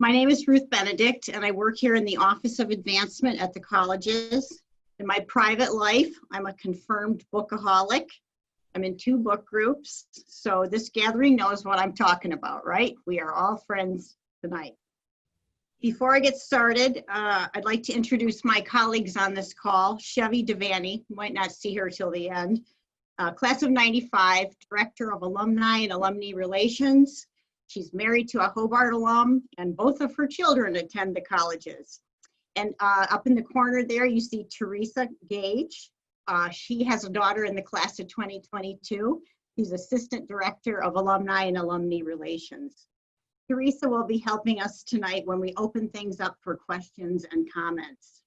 My name is Ruth Benedict, and I work here in the Office of Advancement at the colleges. In my private life, I'm a confirmed bookaholic. I'm in 2 book groups, so this gathering knows what I'm talking about, right? We are all friends tonight. Before I get started, I'd like to introduce my colleagues on this call. Chevy Devaney, you might not see her till the end. Class of 95, Director of Alumni and Alumni Relations. She's married to a Hobart alum, and both of her children attend the colleges. And up in the corner there, you see Teresa Gage. She has a daughter in the class of 2022. She's Assistant Director of Alumni and Alumni Relations. Teresa will be helping us tonight when we open things up for questions and comments.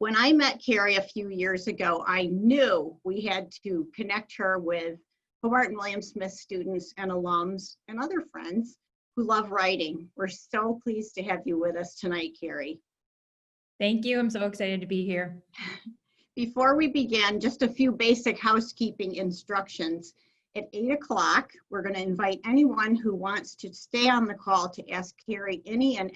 When I met Carrie a few years ago, I knew we had to connect her with Hobart and William Smith students and alums and other friends who love writing. We're so pleased to have you with us tonight, Carrie. Thank you. I'm so excited to be here. Before we begin, just a few basic housekeeping instructions. At 8 o'clock, we're going to invite anyone who wants to stay on the call to ask Carrie any and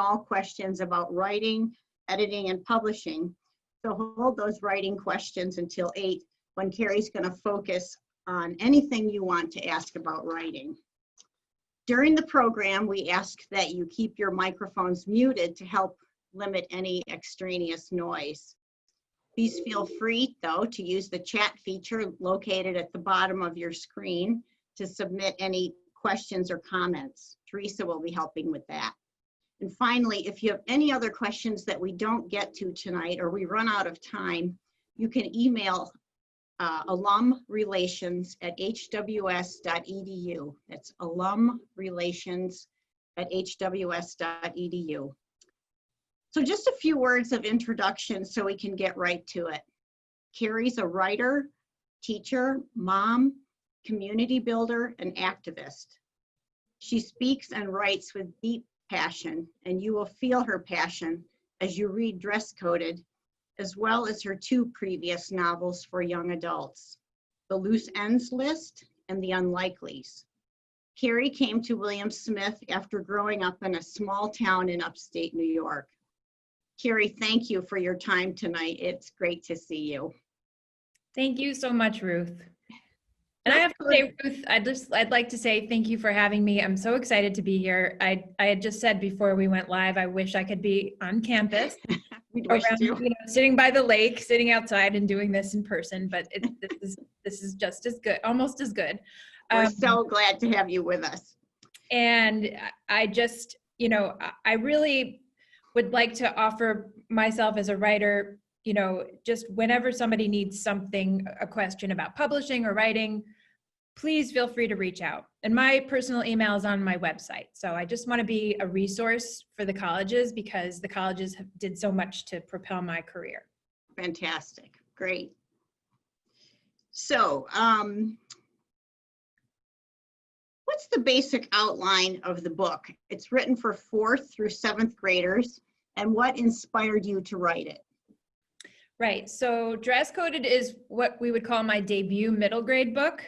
all questions about writing, editing, and publishing. So hold those writing questions until 8, when Carrie's going to focus on anything you want to ask about writing. During the program, we ask that you keep your microphones muted to help limit any extraneous noise. Please feel free, though, to use the chat feature located at the bottom of your screen to submit any questions or comments. Teresa will be helping with that. And finally, if you have any other questions that we don't get to tonight or we run out of time, you can email alumrelations@hws.edu. That's alumrelations@hws.edu. So just a few words of introduction so we can get right to it. Carrie's a writer, teacher, mom, community builder, and activist. She speaks and writes with deep passion, and you will feel her passion as you read Dress Coded, as well as her 2 previous novels for young adults, The Loose Ends List and The Unlikelies. Carrie came to William Smith after growing up in a small town in upstate New York. Carrie, thank you for your time tonight. It's great to see you. Thank you so much, Ruth. And I have to say, Ruth, I'd like to say thank you for having me. I'm so excited to be here. I had just said before we went live, I wish I could be on campus, around, sitting by the lake, sitting outside and doing this in person, but this is just as good, almost as good. We're so glad to have you with us. And I just, I really would like to offer myself as a writer, just whenever somebody needs something, a question about publishing or writing, please feel free to reach out. And my personal email is on my website. So I just want to be a resource for the colleges because the colleges did so much to propel my career. Fantastic. Great. So, what's the basic outline of the book? It's written for 4th through 7th graders, and what inspired you to write it? Right, so Dress Coded is what we would call my debut middle grade book.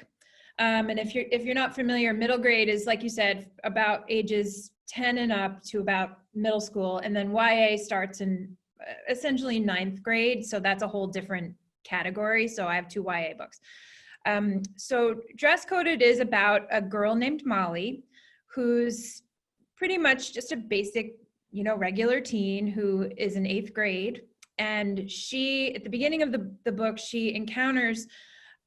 And if you're not familiar, middle grade is, like you said, about ages 10 and up to about middle school, and then YA starts in essentially 9th grade, so that's a whole different category, so I have 2 YA books. So Dress Coded is about a girl named Molly who's pretty much just a basic, regular teen who is in 8th grade. And she, at the beginning of the book, she encounters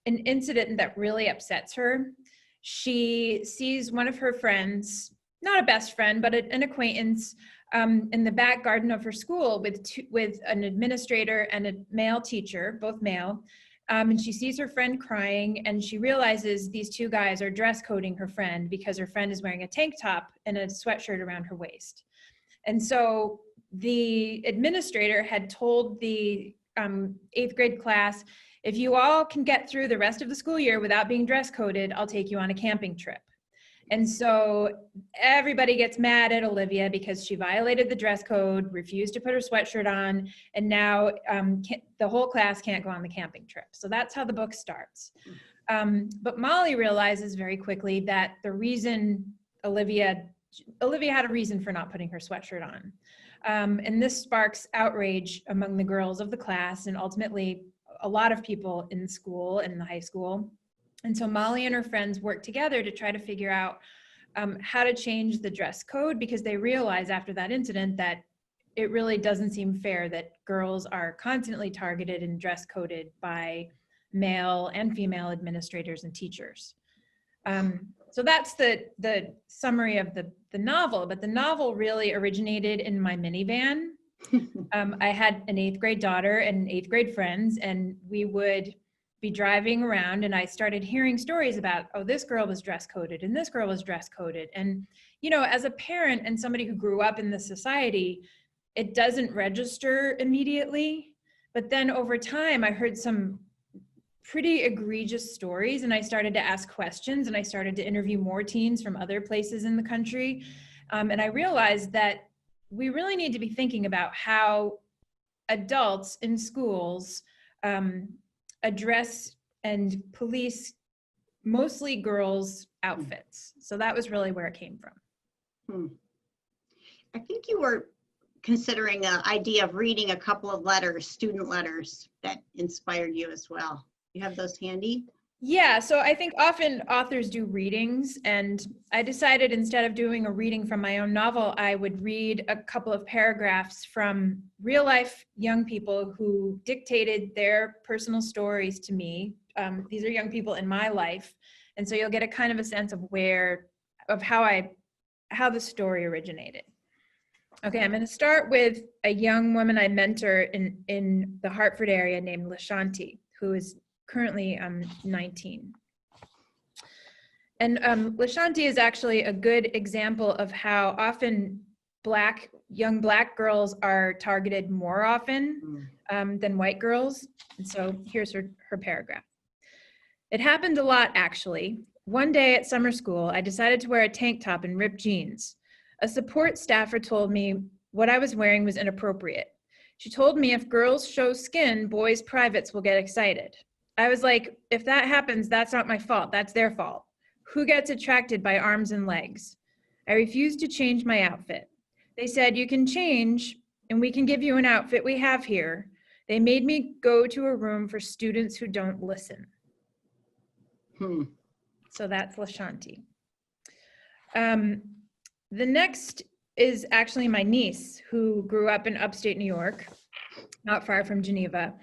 an incident that really upsets her. She sees one of her friends, not a best friend, but an acquaintance, in the back garden of her school with an administrator and a male teacher, both male. And she sees her friend crying, and she realizes these 2 guys are dress coding her friend because her friend is wearing a tank top and a sweatshirt around her waist. And so the administrator had told the 8th grade class, if you all can get through the rest of the school year without being dress coded, I'll take you on a camping trip. And so everybody gets mad at Olivia because she violated the dress code, refused to put her sweatshirt on, and now the whole class can't go on the camping trip. So that's how the book starts. But Molly realizes very quickly that the reason Olivia Olivia had a reason for not putting her sweatshirt on. And this sparks outrage among the girls of the class and ultimately a lot of people in school and in the high school. And so Molly and her friends worked together to try to figure out how to change the dress code, because they realized after that incident that it really doesn't seem fair that girls are constantly targeted and dress coded by male and female administrators and teachers. So that's the summary of the novel, but the novel really originated in my minivan. I had an 8th grade daughter and 8th grade friends, and we would be driving around, and I started hearing stories about, oh, this girl was dress coded and this girl was dress coded. And, you know, as a parent and somebody who grew up in this society, it doesn't register immediately. But then over time, I heard some pretty egregious stories, and I started to ask questions, and I started to interview more teens from other places in the country. And I realized that we really need to be thinking about how adults in schools address and police mostly girls' outfits. So that was really where it came from. I think you were considering the idea of reading a couple of letters, student letters, that inspired you as well. You have those handy? Yeah, so I think often authors do readings, and I decided instead of doing a reading from my own novel, I would read a couple of paragraphs from real life young people who dictated their personal stories to me. These are young people in my life, and so you'll get a kind of a sense of how the story originated. Okay, I'm going to start with a young woman I mentor in the Hartford area named Lashanti, who is currently 19. And Lashanti is actually a good example of how often young black girls are targeted more often than white girls. And so here's her paragraph. It happened a lot, actually. One day at summer school, I decided to wear a tank top and ripped jeans. A support staffer told me what I was wearing was inappropriate. She told me if girls show skin, boys' privates will get excited. I was like, if that happens, that's not my fault, that's their fault. Who gets attracted by arms and legs? I refused to change my outfit. They said, you can change and we can give you an outfit we have here. They made me go to a room for students who don't listen. So that's Lashanti. The next is actually my niece, who grew up in upstate New York, not far from Geneva.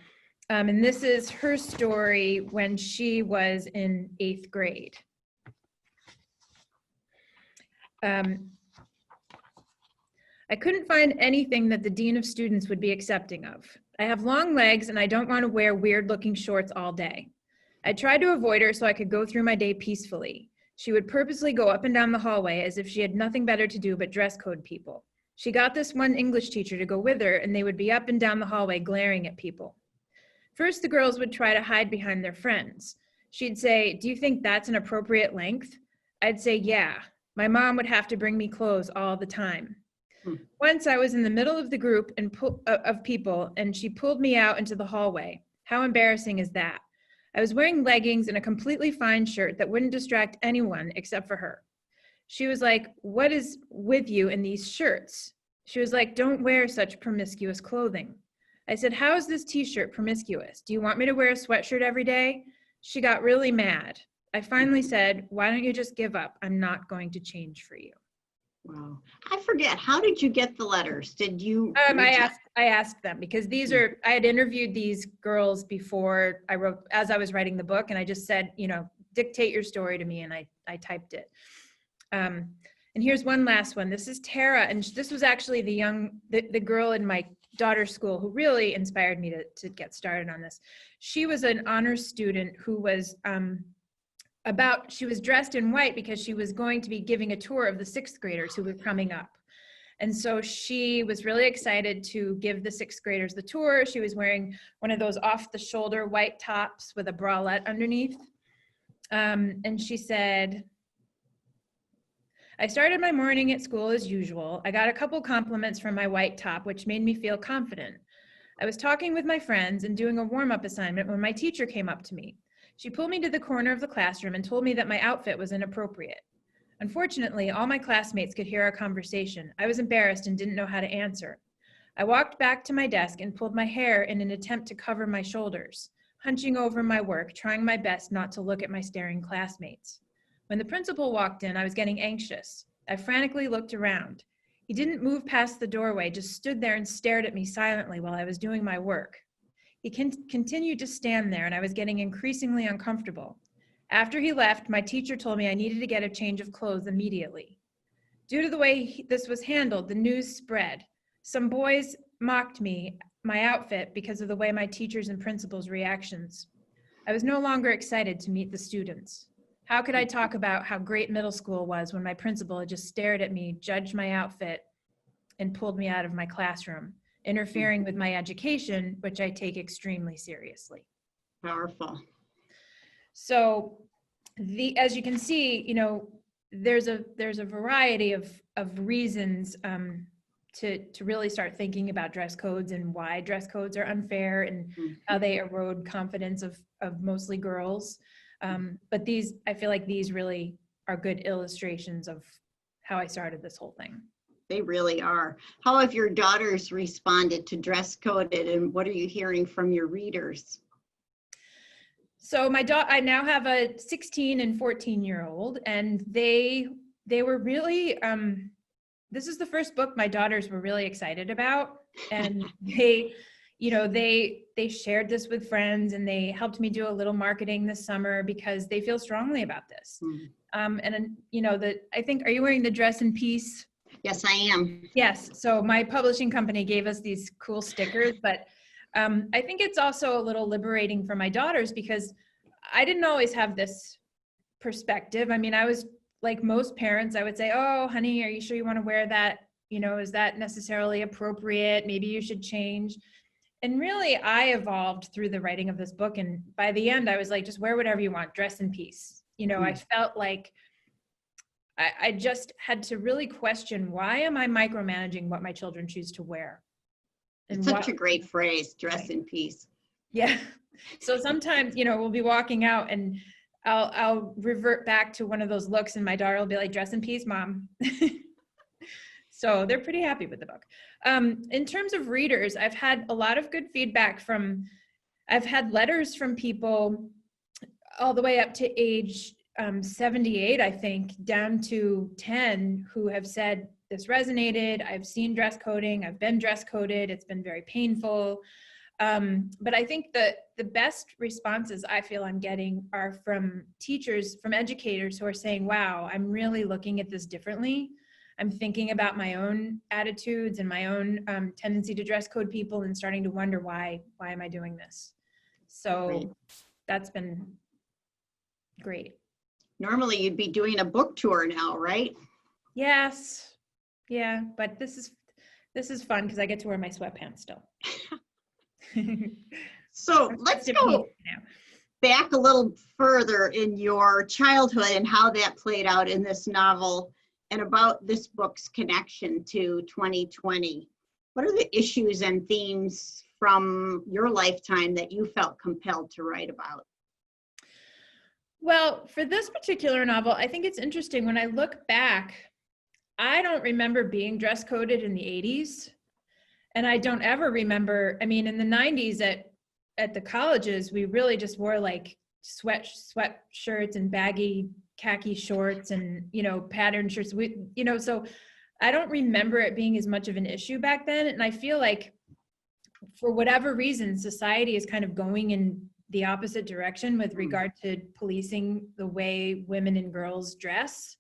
And this is her story when she was in 8th grade. I couldn't find anything that the dean of students would be accepting of. I have long legs and I don't want to wear weird looking shorts all day. I tried to avoid her so I could go through my day peacefully. She would purposely go up and down the hallway as if she had nothing better to do but dress code people. She got this one English teacher to go with her, and they would be up and down the hallway glaring at people. First, the girls would try to hide behind their friends. She'd say, do you think that's an appropriate length? I'd say, yeah. My mom would have to bring me clothes all the time. Once I was in the middle of the group of people, and she pulled me out into the hallway. How embarrassing is that? I was wearing leggings and a completely fine shirt that wouldn't distract anyone except for her. She was like, what is with you in these shirts? She was like, don't wear such promiscuous clothing. I said, how is this t-shirt promiscuous? Do you want me to wear a sweatshirt every day? She got really mad. I finally said, why don't you just give up? I'm not going to change for you. Wow. I forget, how did you get the letters? Did you? I asked them, because I had interviewed these girls before as I was writing the book, and I just said, dictate your story to me, and I typed it. And here's one last one. This is Tara, and this was actually the girl in my daughter's school who really inspired me to get started on this. She was an honors student who was she was dressed in white because she was going to be giving a tour of the 6th graders who were coming up. And so she was really excited to give the 6th graders the tour. She was wearing one of those off the shoulder white tops with a bralette underneath. And she said, I started my morning at school as usual. I got a couple compliments from my white top, which made me feel confident. I was talking with my friends and doing a warm-up assignment when my teacher came up to me. She pulled me to the corner of the classroom and told me that my outfit was inappropriate. Unfortunately, all my classmates could hear our conversation. I was embarrassed and didn't know how to answer. I walked back to my desk and pulled my hair in an attempt to cover my shoulders, hunching over my work, trying my best not to look at my staring classmates. When the principal walked in, I was getting anxious. I frantically looked around. He didn't move past the doorway, just stood there and stared at me silently while I was doing my work. He continued to stand there, and I was getting increasingly uncomfortable. After he left, my teacher told me I needed to get a change of clothes immediately. Due to the way this was handled, the news spread. Some boys mocked my outfit because of the way my teachers and principals' reactions. I was no longer excited to meet the students. How could I talk about how great middle school was when my principal had just stared at me, judged my outfit, and pulled me out of my classroom, interfering with my education, which I take extremely seriously. Powerful. So as you can see, there's a variety of reasons to really start thinking about dress codes and why dress codes are unfair and how they erode confidence of mostly girls. But I feel like these really are good illustrations of how I started this whole thing. They really are. How have your daughters responded to dress coded, and what are you hearing from your readers? So I now have a 16 and 14-year-old, and they were really, this is the first book my daughters were really excited about. And they shared this with friends, and they helped me do a little marketing this summer because they feel strongly about this. I think, are you wearing the Dress in Peace? Yes, I am. Yes. So my publishing company gave us these cool stickers, but I think it's also a little liberating for my daughters because I didn't always have this perspective. I mean, I was like most parents, I would say, oh, honey, are you sure you want to wear that? Is that necessarily appropriate? Maybe you should change. And really, I evolved through the writing of this book. And by the end, I was like, just wear whatever you want, dress in peace. I felt like I just had to really question, why am I micromanaging what my children choose to wear? It's such a great phrase, dress in peace. Yeah. So sometimes, we'll be walking out and I'll revert back to one of those looks and my daughter will be like, dress in peace, Mom. So they're pretty happy with the book. In terms of readers, I've had a lot of good feedback I've had letters from people all the way up to age 78, I think, down to 10 who have said, this resonated, I've seen dress coding, I've been dress coded, it's been very painful. But I think the best responses I feel I'm getting are from teachers, from educators who are saying, wow, I'm really looking at this differently. I'm thinking about my own attitudes and my own tendency to dress code people and starting to wonder why am I doing this? So that's been great. Normally you'd be doing a book tour now, right? Yes. Yeah, but this is fun because I get to wear my sweatpants still. So let's go back a little further in your childhood and how that played out in this novel and about this book's connection to 2020. What are the issues and themes from your lifetime that you felt compelled to write about? Well, for this particular novel, I think it's interesting. When I look back, I don't remember being dress coded in the 80s. And I don't ever remember, I mean, in the 90s at the colleges, we really just wore like sweatshirts and baggy khaki shorts and, patterned shirts. So I don't remember it being as much of an issue back then. And I feel like for whatever reason, society is kind of going in the opposite direction with regard to policing the way women and girls dress.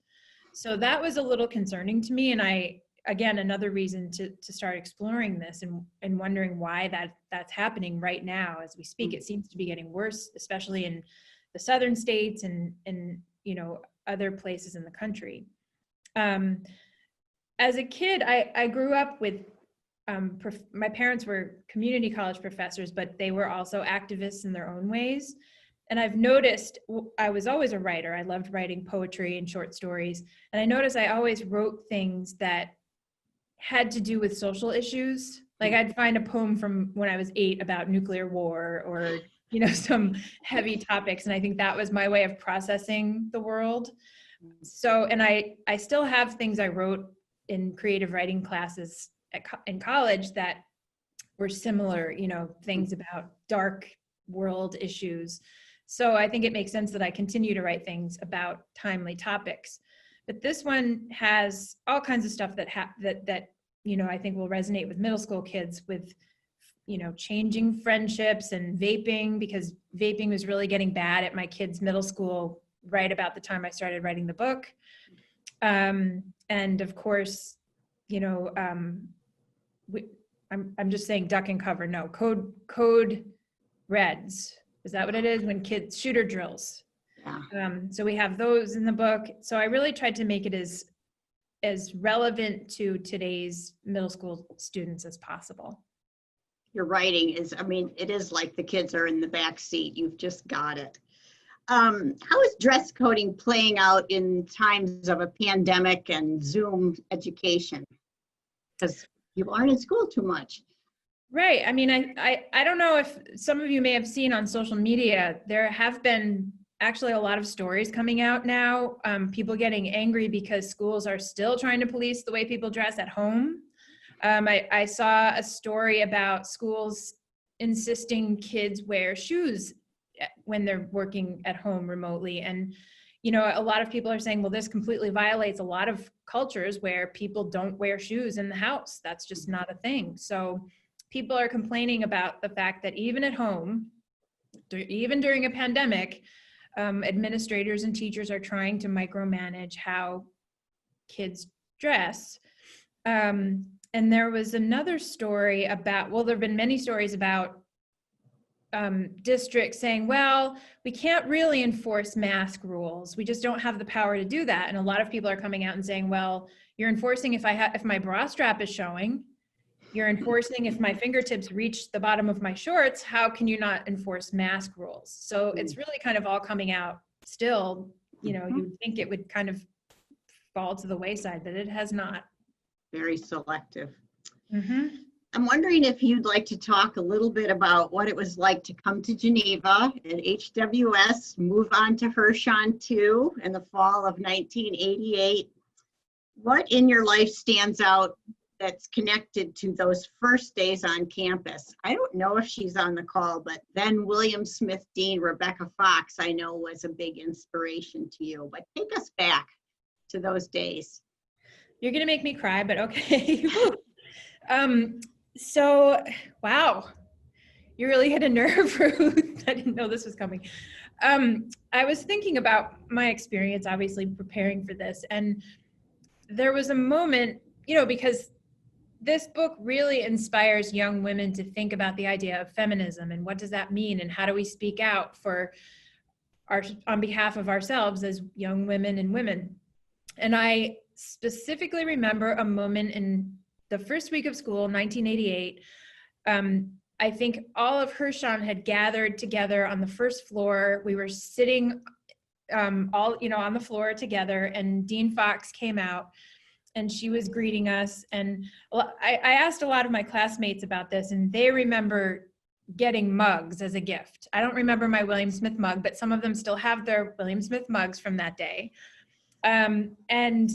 So that was a little concerning to me. And again, another reason to start exploring this and wondering why that's happening right now as we speak. It seems to be getting worse, especially in the southern states and other places in the country. As a kid, I grew up with, my parents were community college professors, but they were also activists in their own ways. And I've noticed, I was always a writer. I loved writing poetry and short stories. And I noticed I always wrote things that had to do with social issues. Like I'd find a poem from when I was 8 about nuclear war or, some heavy topics. And I think that was my way of processing the world. So, and I still have things I wrote in creative writing classes in college that were similar, you know, things about dark world issues. So I think it makes sense that I continue to write things about timely topics. But this one has all kinds of stuff that you know, I think will resonate with middle school kids, with, you know, changing friendships and vaping, because vaping was really getting bad at my kids' middle school right about the time I started writing the book. And of course, you know, I'm just saying duck and cover. No, code reds. Is that what it is? When kids, shooter drills. Yeah. So we have those in the book. So I really tried to make it as relevant to today's middle school students as possible. Your writing is, I mean, it is like the kids are in the back seat. You've just got it. How is dress coding playing out in times of a pandemic and Zoom education? Because people aren't in school too much. Right. I mean, I don't know if some of you may have seen on social media, there have been actually a lot of stories coming out now, people getting angry because schools are still trying to police the way people dress at home. I saw a story about schools insisting kids wear shoes when they're working at home remotely. And, you know, a lot of people are saying, well, this completely violates a lot of cultures where people don't wear shoes in the house. That's just not a thing. So people are complaining about the fact that even at home, even during a pandemic, administrators and teachers are trying to micromanage how kids dress. And there was another story about, well, there have been many stories about districts saying, well, we can't really enforce mask rules. We just don't have the power to do that. And a lot of people are coming out and saying, well, you're enforcing if my bra strap is showing. You're enforcing if my fingertips reach the bottom of my shorts. How can you not enforce mask rules? So it's really kind of all coming out still. You know, you'd think it would kind of fall to the wayside, but it has not. Very selective. Mm-hmm. I'm wondering if you'd like to talk a little bit about what it was like to come to Geneva at HWS, move on to Hirshon 2 in the fall of 1988. What in your life stands out that's connected to those first days on campus? I don't know if she's on the call, but then William Smith Dean, Rebecca Fox, I know was a big inspiration to you. But take us back to those days. You're going to make me cry, but okay. So, wow, you really hit a nerve, Ruth. I didn't know this was coming. I was thinking about my experience, obviously preparing for this, and there was a moment, you know, because this book really inspires young women to think about the idea of feminism and what does that mean and how do we speak out on behalf of ourselves as young women and women. And I specifically remember a moment in the first week of school, 1988. I think all of Hirshon had gathered together on the first floor. We were sitting all, you know, on the floor together, and Dean Fox came out and she was greeting us. And I asked a lot of my classmates about this, and they remember getting mugs as a gift. I don't remember my William Smith mug, but some of them still have their William Smith mugs from that day. And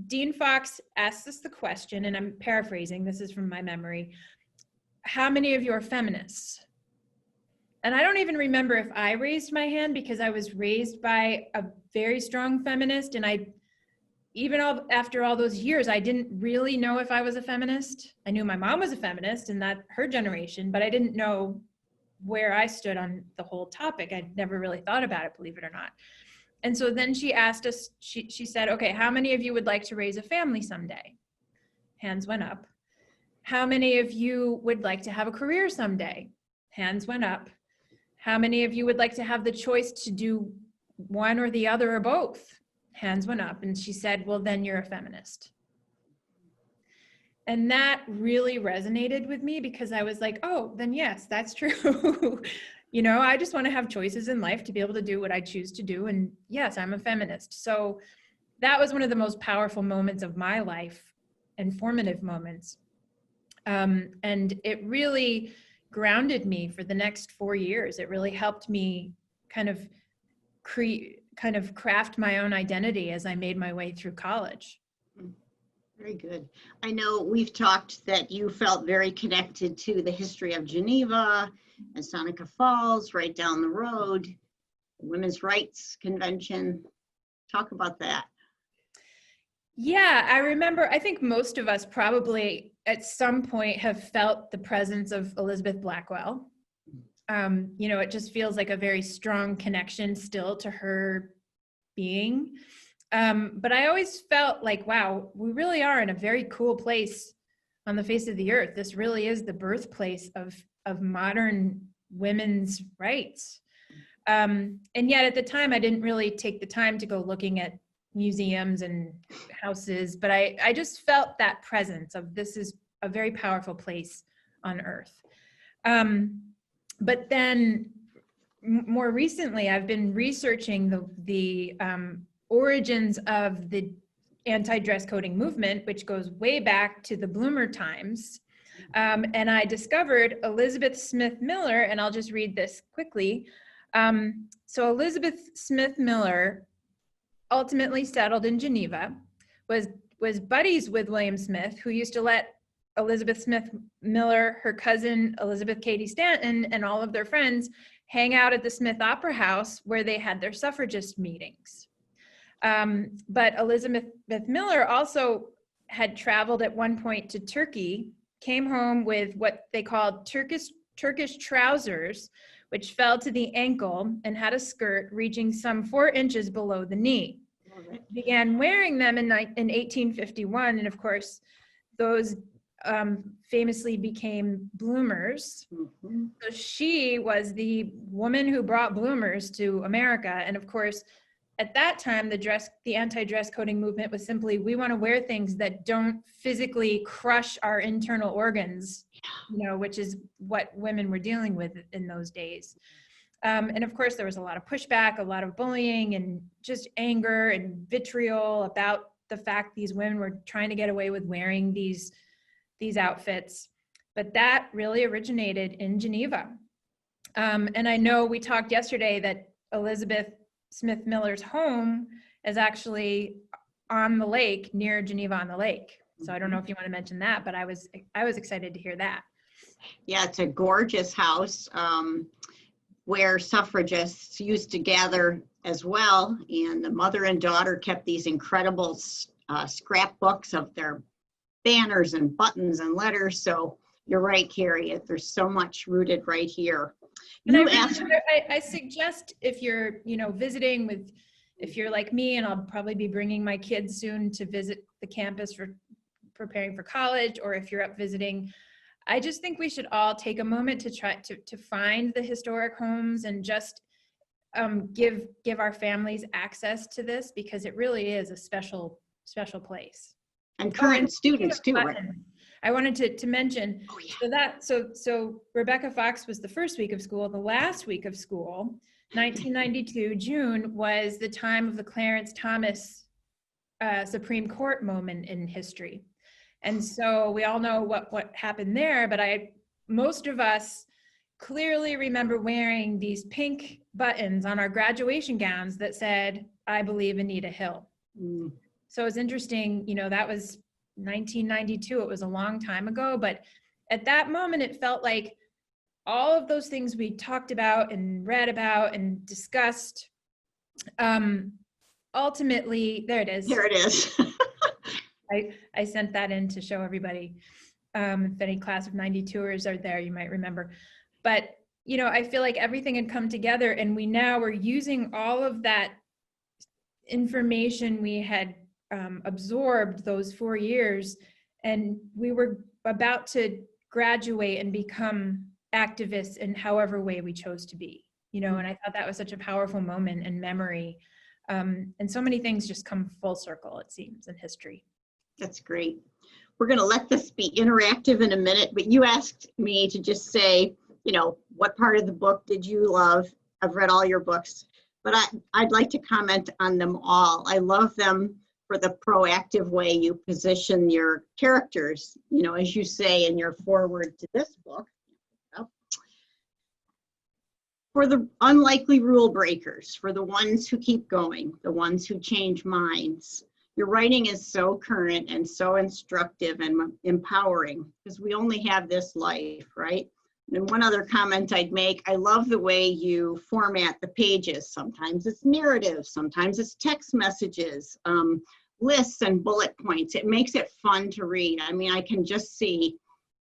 Dean Fox asked us the question, and I'm paraphrasing, this is from my memory, how many of you are feminists? And I don't even remember if I raised my hand, because I was raised by a very strong feminist, and after all those years, I didn't really know if I was a feminist. I knew my mom was a feminist and that her generation, but I didn't know where I stood on the whole topic. I'd never really thought about it, believe it or not. And so then she asked us, she said, okay, how many of you would like to raise a family someday? Hands went up. How many of you would like to have a career someday? Hands went up. How many of you would like to have the choice to do one or the other or both? Hands went up. And she said, well, then you're a feminist. And that really resonated with me, because I was like, oh, then yes, that's true. You know, I just want to have choices in life to be able to do what I choose to do. And yes, I'm a feminist. So that was one of the most powerful moments of my life, and formative moments. And it really grounded me for the next 4 years. It really helped me kind of kind of craft my own identity as I made my way through college. Very good. I know we've talked that you felt very connected to the history of Geneva and Seneca Falls, right down the road, Women's Rights Convention. Talk about that. Yeah, I remember, I think most of us probably at some point have felt the presence of Elizabeth Blackwell. You know, it just feels like a very strong connection still to her being. But I always felt like, wow, we really are in a very cool place on the face of the earth. This really is the birthplace of modern women's rights. And yet at the time, I didn't really take the time to go looking at museums and houses, but I just felt that presence of this is a very powerful place on earth. But then more recently, I've been researching the origins of the anti-dress coding movement, which goes way back to the Bloomer times. And I discovered Elizabeth Smith Miller, and I'll just read this quickly. So Elizabeth Smith Miller ultimately settled in Geneva, was buddies with William Smith, who used to let Elizabeth Smith Miller, her cousin Elizabeth Cady Stanton, and all of their friends hang out at the Smith Opera House where they had their suffragist meetings. But Elizabeth Miller also had traveled at one point to Turkey, came home with what they called Turkish trousers, which fell to the ankle and had a skirt reaching some 4 inches below the knee. Began wearing them in 1851, and of course, those famously became bloomers. Mm-hmm. So she was the woman who brought bloomers to America, and of course, at that time, the anti-dress coding movement was simply, we want to wear things that don't physically crush our internal organs, you know, which is what women were dealing with in those days. And of course, there was a lot of pushback, a lot of bullying, and just anger and vitriol about the fact these women were trying to get away with wearing these outfits. But that really originated in Geneva. And I know we talked yesterday that Elizabeth Smith Miller's home is actually on the lake, near Geneva on the lake. So I don't know if you want to mention that, but I was excited to hear that. Yeah, it's a gorgeous house where suffragists used to gather as well. And the mother and daughter kept these incredible scrapbooks of their banners and buttons and letters. So you're right, Carrie, there's so much rooted right here. And I suggest if you're, visiting if you're like me, and I'll probably be bringing my kids soon to visit the campus for preparing for college, or if you're up visiting, I just think we should all take a moment to try to find the historic homes and just give our families access to this, because it really is a special place. And current students too, right? I wanted to mention, so Rebecca Fox was the first week of school. The last week of school, 1992, June, was the time of the Clarence Thomas Supreme Court moment in history. And so we all know what happened there, but most of us clearly remember wearing these pink buttons on our graduation gowns that said, "I believe Anita Hill." Mm. So it's interesting, that was 1992. It was a long time ago, but at that moment, it felt like all of those things we talked about and read about and discussed, ultimately, there it is. There it is. I sent that in to show everybody. If any class of 92ers are there, you might remember. But, I feel like everything had come together, and we now were using all of that information we had absorbed those 4 years, and we were about to graduate and become activists in however way we chose to be, and I thought that was such a powerful moment in memory. And so many things just come full circle, it seems, in history. That's great. We're going to let this be interactive in a minute, but you asked me to just say, what part of the book did you love? I've read all your books, but I'd like to comment on them all. I love them for the proactive way you position your characters, as you say in your foreword to this book. For the unlikely rule breakers, for the ones who keep going, the ones who change minds. Your writing is so current and so instructive and empowering because we only have this life, right? And one other comment I'd make, I love the way you format the pages. Sometimes it's narrative, sometimes it's text messages, lists and bullet points. It makes it fun to read. I mean, I can just see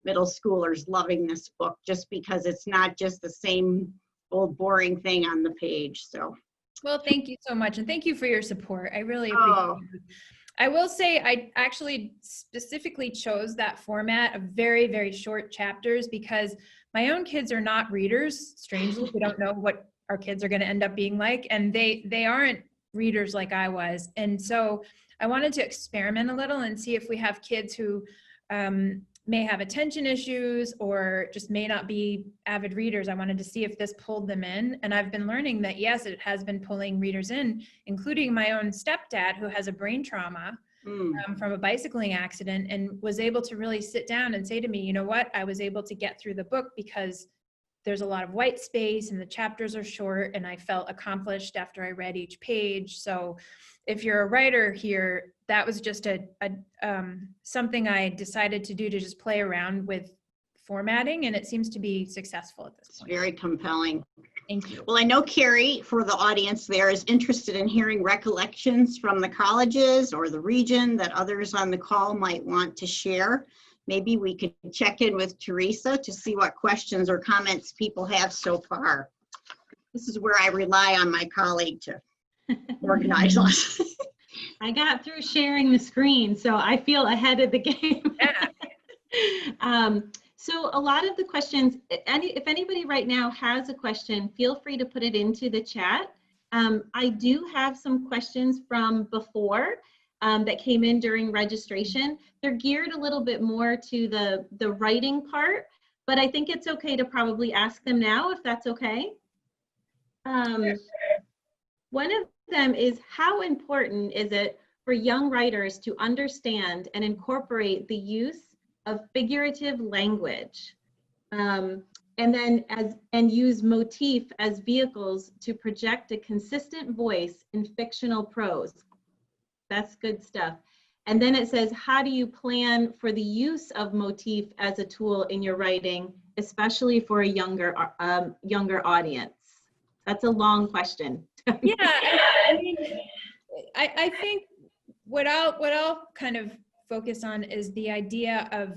middle schoolers loving this book just because it's not just the same old boring thing on the page. So, well, thank you so much. And thank you for your support. I really appreciate it. I will say I actually specifically chose that format of very, very short chapters because my own kids are not readers. Strangely, we don't know what our kids are going to end up being like. And they aren't readers like I was. And so I wanted to experiment a little and see if we have kids who may have attention issues or just may not be avid readers. I wanted to see if this pulled them in. And I've been learning that, yes, it has been pulling readers in, including my own stepdad who has a brain trauma from a bicycling accident and was able to really sit down and say to me, you know what, I was able to get through the book because there's a lot of white space and the chapters are short and I felt accomplished after I read each page. So if you're a writer here, that was just something I decided to do to just play around with formatting, and it seems to be successful at this point. It's very compelling. Thank you. Well, I know Carrie, for the audience there, is interested in hearing recollections from the colleges or the region that others on the call might want to share. Maybe we could check in with Teresa to see what questions or comments people have so far. This is where I rely on my colleague to organize us. I got through sharing the screen, so I feel ahead of the game. So a lot of the questions, if anybody right now has a question, feel free to put it into the chat. I do have some questions from before that came in during registration. They're geared a little bit more to the writing part, but I think it's okay to probably ask them now, if that's okay. One of them is, how important is it for young writers to understand and incorporate the use of figurative language, and use motif as vehicles to project a consistent voice in fictional prose? That's good stuff. And then it says, how do you plan for the use of motif as a tool in your writing, especially for a younger audience? That's a long question. Yeah, I mean, I think what I'll kind of focus on is the idea of,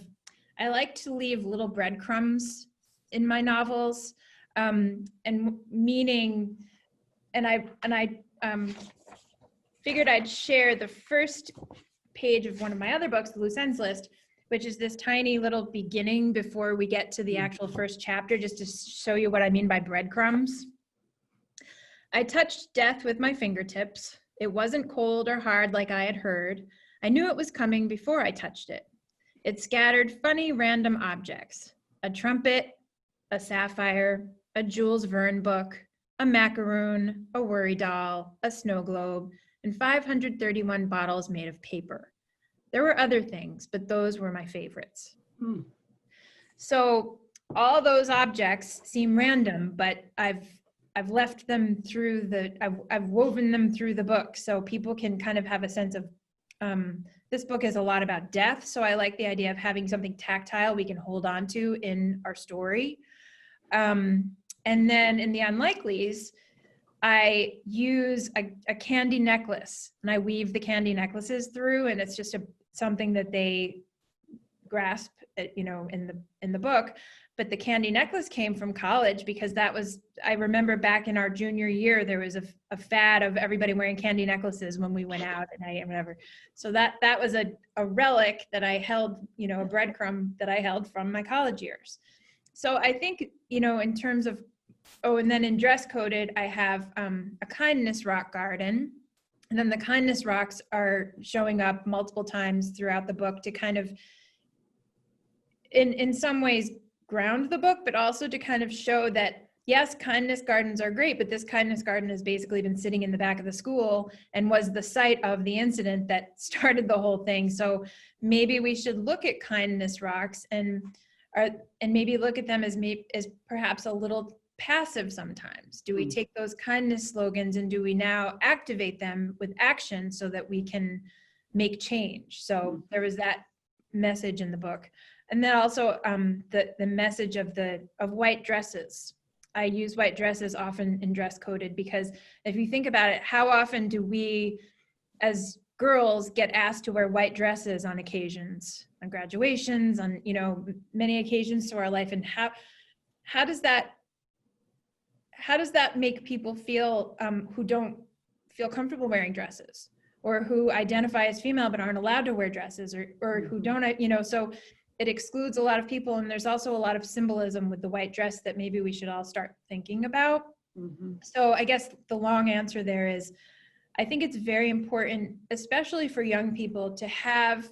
I like to leave little breadcrumbs in my novels, and meaning, and I figured I'd share the first page of one of my other books, The Loose Ends List, which is this tiny little beginning before we get to the actual first chapter, just to show you what I mean by breadcrumbs. I touched death with my fingertips. It wasn't cold or hard like I had heard. I knew it was coming before I touched it. It scattered funny random objects: a trumpet, a sapphire, a Jules Verne book, a macaroon, a worry doll, a snow globe, and 531 bottles made of paper. There were other things, but those were my favorites. So all those objects seem random, but I've left them through I've woven them through the book so people can kind of have a sense of, this book is a lot about death. So I like the idea of having something tactile we can hold on to in our story. And then in the unlikelies, I use a candy necklace and I weave the candy necklaces through, and it's just something that they grasp, in the book. But the candy necklace came from college because I remember back in our junior year, there was a fad of everybody wearing candy necklaces when we went out at night and whatever. So that was a relic that I held, a breadcrumb that I held from my college years. So I think, in terms of, and then in Dress Coded, I have a kindness rock garden. And then the kindness rocks are showing up multiple times throughout the book to kind of, in some ways, ground the book, but also to kind of show that, yes, kindness gardens are great, but this kindness garden has basically been sitting in the back of the school and was the site of the incident that started the whole thing. So maybe we should look at kindness rocks and maybe look at them as perhaps a little passive sometimes? Do we take those kindness slogans and do we now activate them with action so that we can make change? So there was that message in the book. And then also the message of white dresses. I use white dresses often in Dress Coded because if you think about it, how often do we as girls get asked to wear white dresses on occasions, on graduations, on, you know, many occasions to our life? And how does that make people feel who don't feel comfortable wearing dresses, or who identify as female but aren't allowed to wear dresses, or who don't, you know? So it excludes a lot of people. And there's also a lot of symbolism with the white dress that maybe we should all start thinking about. So I guess the long answer there is, I think it's very important, especially for young people, to have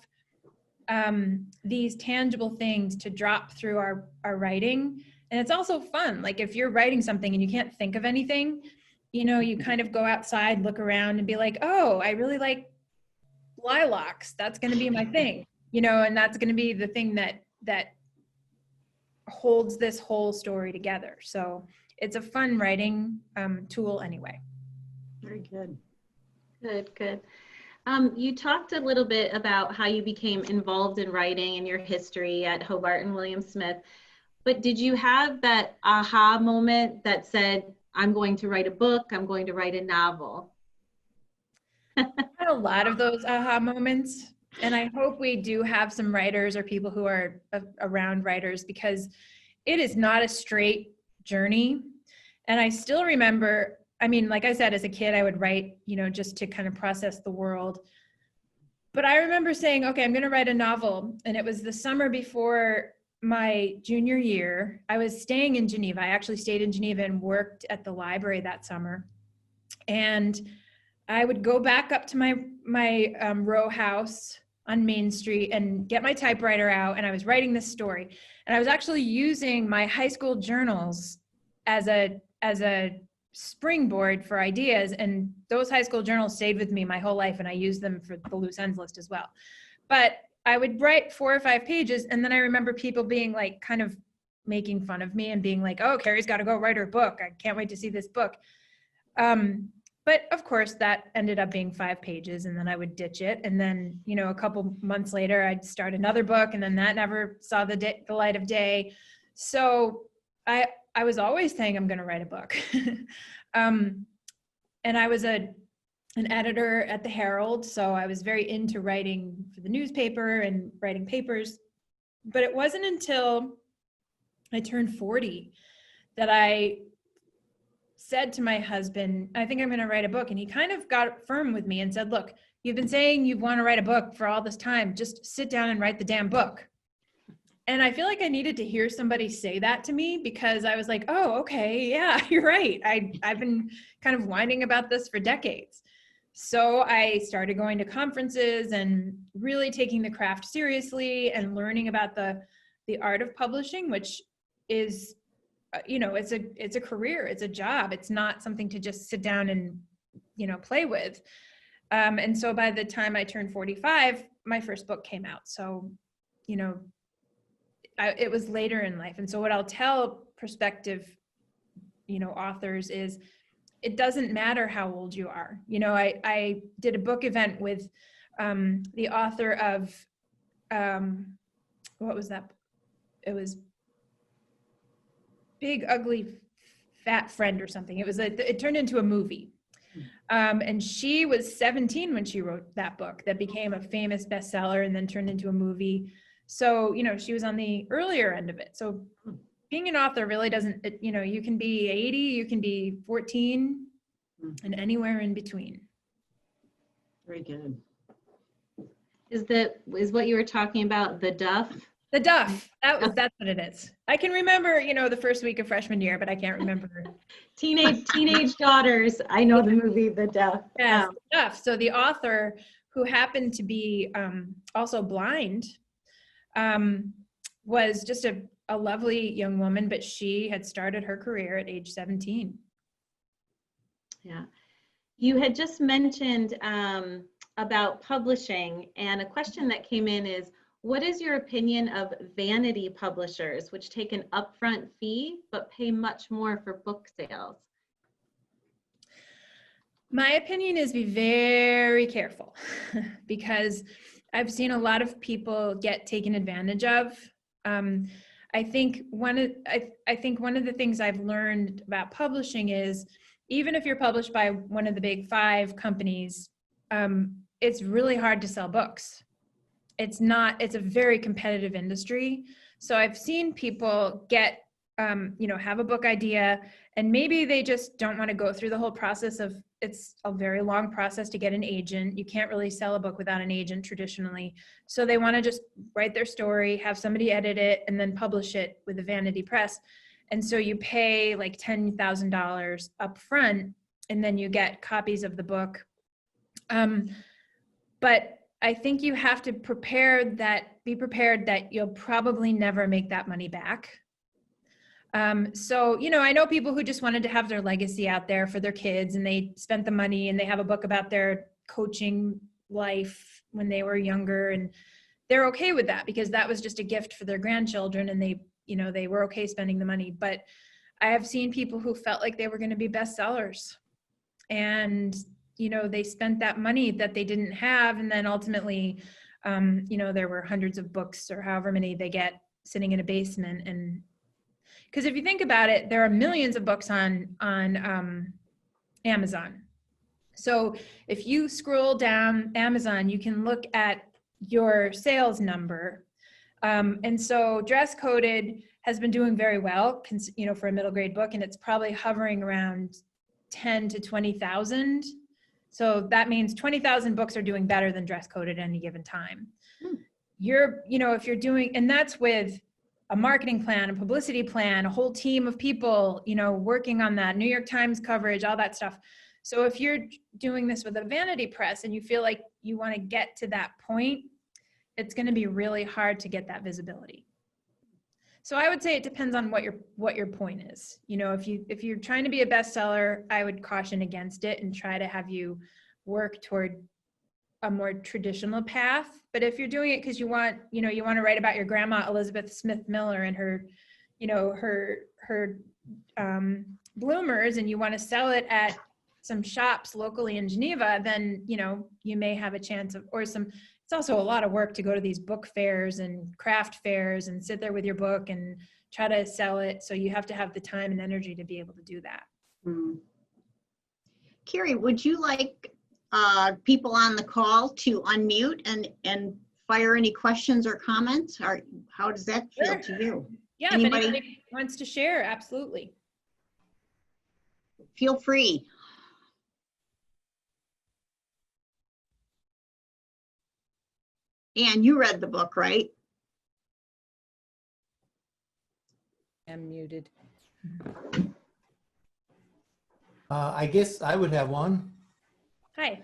these tangible things to drop through our writing. And it's also fun. Like if you're writing something and you can't think of anything, you know, you kind of go outside, look around and be like, oh, I really like lilacs. That's going to be my thing, you know, and that's going to be the thing that holds this whole story together. So it's a fun writing tool anyway. Very good. Good. You talked a little bit about how you became involved in writing and your history at Hobart and William Smith, but did you have that aha moment that said, I'm going to write a book, I'm going to write a novel? I had a lot of those aha moments, and I hope we do have some writers or people who are around writers, because it is not a straight journey. And I still remember, I mean, like I said, as a kid, I would write, you know, just to kind of process the world. But I remember saying, okay, I'm going to write a novel. And it was the summer before my junior year. I was staying in Geneva. I actually stayed in Geneva and worked at the library that summer. And I would go back up to my row house on Main Street and get my typewriter out. And I was writing this story. And I was actually using my high school journals as a springboard for ideas, and those high school journals stayed with me my whole life, and I used them for the loose ends list as well. But I would write 4 or 5 pages, and then I remember people being like kind of making fun of me and being like, oh, Carrie's got to go write her book, I can't wait to see this book. But of course that ended up being 5 pages, and then I would ditch it, and then, you know, a couple months later I'd start another book, and then that never saw the light of day. So I was always saying I'm going to write a book. And I was an editor at the Herald, so I was very into writing for the newspaper and writing papers. But it wasn't until I turned 40 that I said to my husband, I think I'm going to write a book. And he kind of got firm with me and said, look, you've been saying you want to write a book for all this time. Just sit down and write the damn book. And I feel like I needed to hear somebody say that to me, because I was like, oh, okay, yeah, you're right. I've been kind of whining about this for decades. So I started going to conferences and really taking the craft seriously and learning about the art of publishing, which is, you know, it's a career, it's a job. It's not something to just sit down and, you know, play with. And so by the time I turned 45, my first book came out. So, you know, it was later in life. And so what I'll tell prospective, you know, authors is, it doesn't matter how old you are. You know, I did a book event with the author of, what was that? It was Big Ugly Fat Friend or something. It turned into a movie. And she was 17 when she wrote that book that became a famous bestseller and then turned into a movie. So, you know, she was on the earlier end of it. So being an author really doesn't, you know, you can be 80, you can be 14, and anywhere in between. Very good. Is what you were talking about the duff? The duff, that's what it is. I can remember, you know, the first week of freshman year, but I can't remember. Teenage daughters. I know the movie The Duff. Yes, The Duff. So the author, who happened to be also blind, was just a lovely young woman, but she had started her career at age 17. Yeah. You had just mentioned about publishing, and a question that came in is, What is your opinion of vanity publishers, which take an upfront fee but pay much more for book sales? My opinion is be very careful because I've seen a lot of people get taken advantage of. I think one of the things I've learned about publishing is even if you're published by one of the big 5 companies, it's really hard to sell books. It's a very competitive industry. So I've seen people get, have a book idea and maybe they just don't want to go through the whole process of, it's a very long process to get an agent. You can't really sell a book without an agent traditionally. So they want to just write their story, have somebody edit it, and then publish it with a vanity press. And so you pay like $10,000 up front, and then you get copies of the book. But I think you have to be prepared that you'll probably never make that money back. So, I know people who just wanted to have their legacy out there for their kids and they spent the money and they have a book about their coaching life when they were younger and they're okay with that because that was just a gift for their grandchildren and they were okay spending the money. But I have seen people who felt like they were going to be bestsellers and, they spent that money that they didn't have. And then ultimately, there were hundreds of books or however many they get sitting in a basement. And because if you think about it, there are millions of books on Amazon. So if you scroll down Amazon, you can look at your sales number. And so Dress Coded has been doing very well, for a middle grade book, and it's probably hovering around 10 to 20,000. So that means 20,000 books are doing better than Dress Coded at any given time. If you're doing, and that's with a marketing plan, a publicity plan, a whole team of people, working on that, New York Times coverage, all that stuff. So if you're doing this with a vanity press and you feel like you want to get to that point, it's going to be really hard to get that visibility. So I would say it depends on what your point is. If you're trying to be a bestseller, I would caution against it and try to have you work toward a more traditional path. But if you're doing it because you want to write about your grandma Elizabeth Smith Miller and her bloomers, and you want to sell it at some shops locally in Geneva, then you may have a chance of, it's also a lot of work to go to these book fairs and craft fairs and sit there with your book and try to sell it. So you have to have the time and energy to be able to do that. Mm-hmm. Carrie, would you like people on the call to unmute and fire any questions or comments? Or how does that feel to you? Yeah, if anybody wants to share, absolutely. Feel free. Anne, you read the book, right? I'm muted. I guess I would have one. Hi.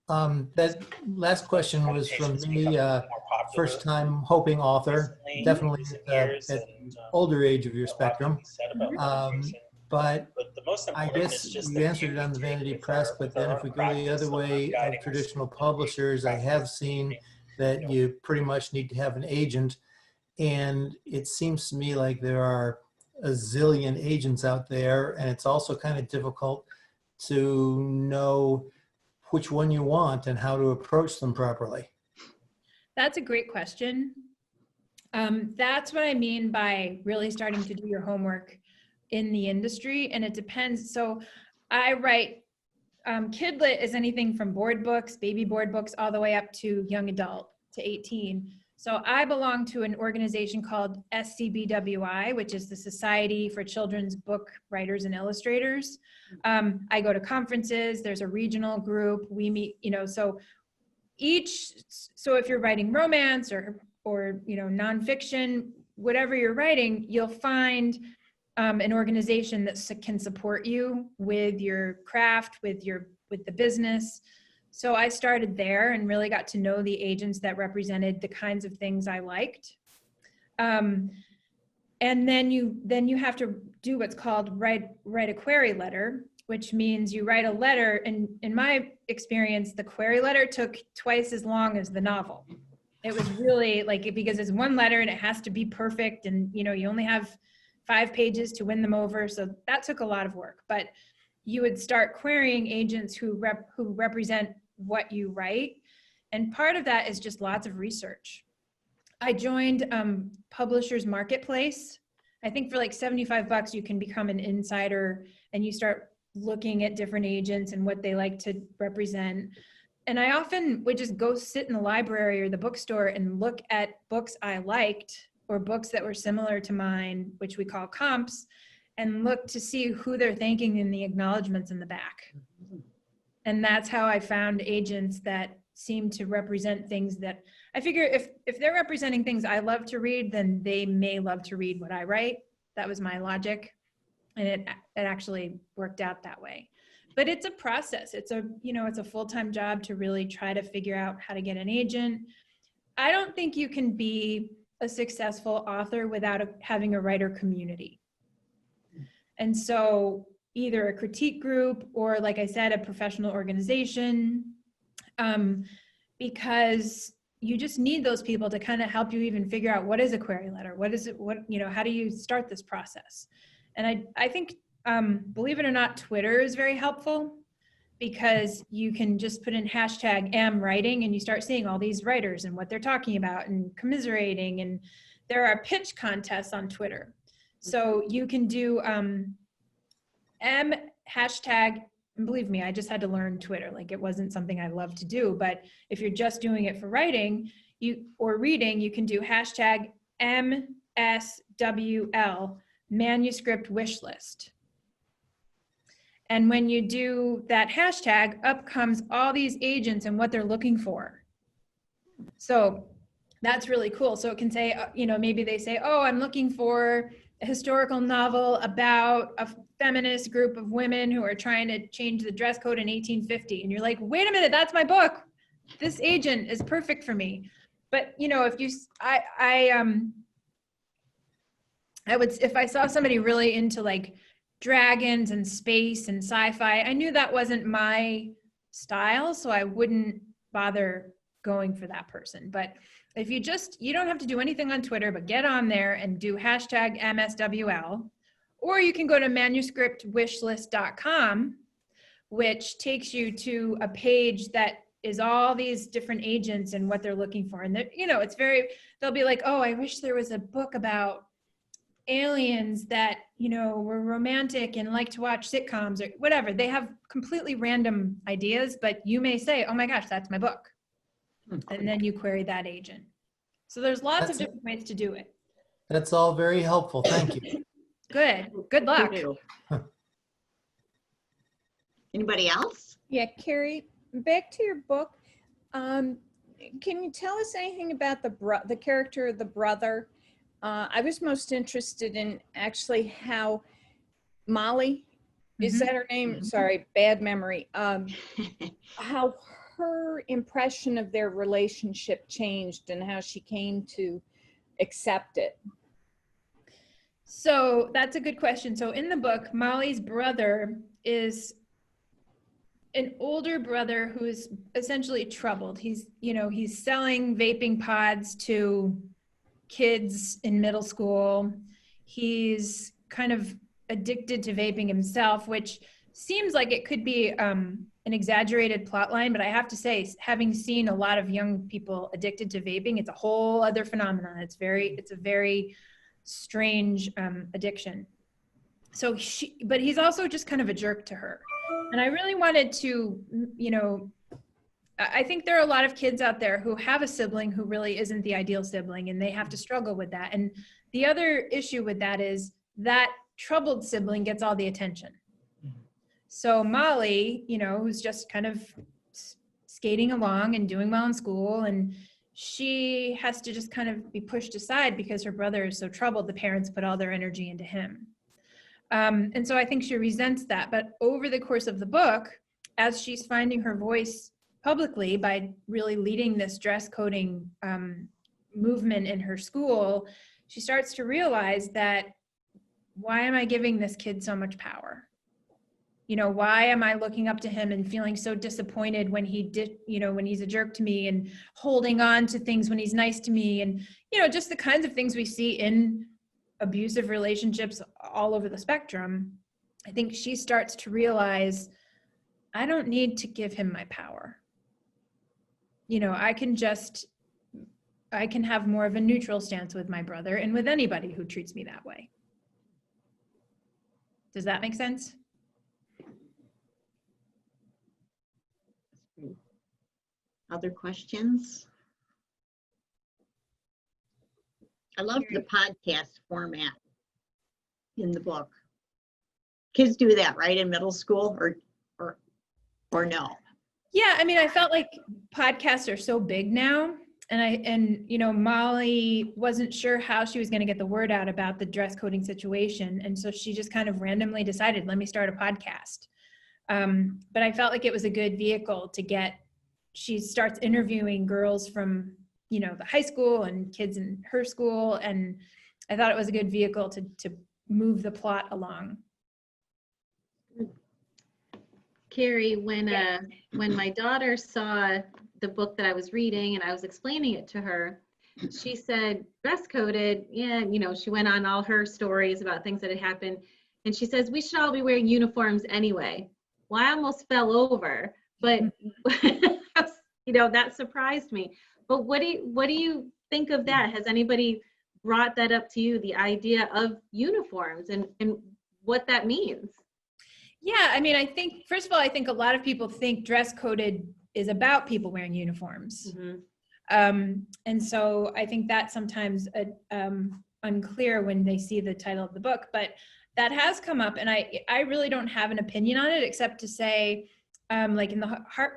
That last question was from me, first time hoping author, definitely at the older age of your spectrum. But I guess you answered it on the vanity press, but then if we go the other way of traditional publishers, I have seen that you pretty much need to have an agent. And it seems to me like there are a zillion agents out there, and it's also kind of difficult to know which one you want and how to approach them properly. That's a great question. That's what I mean by really starting to do your homework in the industry, and it depends. So I write, Kidlit is anything from board books, baby board books, all the way up to young adult to 18. So I belong to an organization called SCBWI, which is the Society for Children's Book Writers and Illustrators. I go to conferences, there's a regional group, we meet, so if you're writing romance or nonfiction, whatever you're writing, you'll find an organization that can support you with your craft, with the business. So I started there and really got to know the agents that represented the kinds of things I liked. And then you have to do what's called write a query letter, which means you write a letter. And in my experience, the query letter took twice as long as the novel. It was really like, because it's one letter and it has to be perfect, and you only have 5 pages to win them over. So that took a lot of work. But you would start querying agents who represent what you write. And part of that is just lots of research. I joined Publishers Marketplace. I think for like $75, you can become an insider and you start looking at different agents and what they like to represent. And I often would just go sit in the library or the bookstore and look at books I liked or books that were similar to mine, which we call comps, and look to see who they're thanking in the acknowledgments in the back. And that's how I found agents that seem to represent things that I figure if they're representing things I love to read, then they may love to read what I write. That was my logic. And it actually worked out that way. But it's a process. It's a full-time job to really try to figure out how to get an agent. I don't think you can be a successful author without having a writer community. And so either a critique group or, like I said, a professional organization, because you just need those people to kind of help you even figure out what is a query letter, how do you start this process? And I think, believe it or not, Twitter is very helpful, because you can just put in #amwriting and you start seeing all these writers and what they're talking about and commiserating. And there are pitch contests on Twitter. So you can do hashtag, and believe me, I just had to learn Twitter. Like, it wasn't something I love to do, but if you're just doing it for writing or reading, you can do #MSWL, manuscript wish list. And when you do that hashtag, up comes all these agents and what they're looking for. So that's really cool. So it can say, maybe they say, oh, I'm looking for a historical novel about a feminist group of women who are trying to change the dress code in 1850. And you're like, wait a minute, that's my book. This agent is perfect for me. But, if I saw somebody really into like dragons and space and sci-fi, I knew that wasn't my style, so I wouldn't bother going for that person. But if you don't have to do anything on Twitter, but get on there and do #MSWL, or you can go to manuscriptwishlist.com, which takes you to a page that is all these different agents and what they're looking for. And they'll be like, oh, I wish there was a book about aliens that, were romantic and like to watch sitcoms or whatever. They have completely random ideas, but you may say, oh my gosh, that's my book. And then you query that agent. So there's lots of different ways to do it. That's all very helpful. Thank you. Good luck. Anybody else? Yeah, Carrie, back to your book. Can you tell us anything about the character of the brother? I was most interested in actually how Molly, is that her name? Sorry, bad memory. How her impression of their relationship changed and how she came to accept it. So that's a good question. So in the book, Molly's brother is an older brother who is essentially troubled. He's selling vaping pods to kids in middle school. He's kind of addicted to vaping himself, which seems like it could be an exaggerated plot line, but I have to say, having seen a lot of young people addicted to vaping, it's a whole other phenomenon. It's a very strange addiction. So but he's also just kind of a jerk to her. And I really wanted to, I think there are a lot of kids out there who have a sibling who really isn't the ideal sibling, and they have to struggle with that. And the other issue with that is that troubled sibling gets all the attention. So Molly, who's just kind of skating along and doing well in school, and she has to just kind of be pushed aside because her brother is so troubled. The parents put all their energy into him. And so I think she resents that. But over the course of the book, as she's finding her voice publicly by really leading this dress coding movement in her school, she starts to realize that, why am I giving this kid so much power? You know, why am I looking up to him and feeling so disappointed when he did, you know, when he's a jerk to me, and holding on to things when he's nice to me, and, you know, just the kinds of things we see in abusive relationships all over the spectrum. I think she starts to realize, I don't need to give him my power. You know, I can have more of a neutral stance with my brother and with anybody who treats me that way. Does that make sense? Other questions? I love the podcast format in the book. Kids do that, right, in middle school, or no? Yeah, I mean, I felt like podcasts are so big now, and you know, Molly wasn't sure how she was going to get the word out about the dress coding situation, and so she just kind of randomly decided, let me start a podcast. But I felt like it was a good vehicle to get. She starts interviewing girls from, you know, the high school and kids in her school, and I thought it was a good vehicle to move the plot along. Carrie, when my daughter saw the book that I was reading and I was explaining it to her, she said, dress coded, yeah, you know, she went on all her stories about things that had happened, and she says, we should all be wearing uniforms anyway. Well, I almost fell over, but you know, that surprised me. But what do you think of that? Has anybody brought that up to you, the idea of uniforms and what that means? Yeah, I mean, I think, first of all, I think a lot of people think dress coded is about people wearing uniforms. Mm-hmm. And so I think that's sometimes unclear when they see the title of the book, but that has come up, and I really don't have an opinion on it, except to say, like in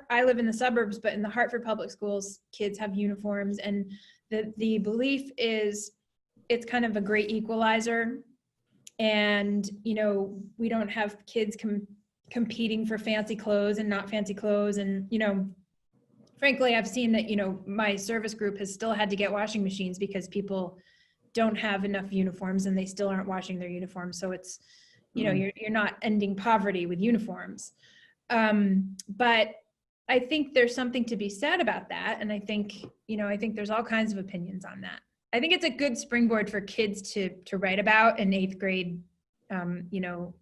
I live in the suburbs, but in the Hartford public schools, kids have uniforms, and the belief is it's kind of a great equalizer. And, you know, we don't have kids competing for fancy clothes and not fancy clothes. And, you know, frankly, I've seen that, you know, my service group has still had to get washing machines because people don't have enough uniforms and they still aren't washing their uniforms. So it's, you know, you're not ending poverty with uniforms. But I think there's something to be said about that. And I think, you know, I think there's all kinds of opinions on that. I think it's a good springboard for kids to write about in 8th grade, you know,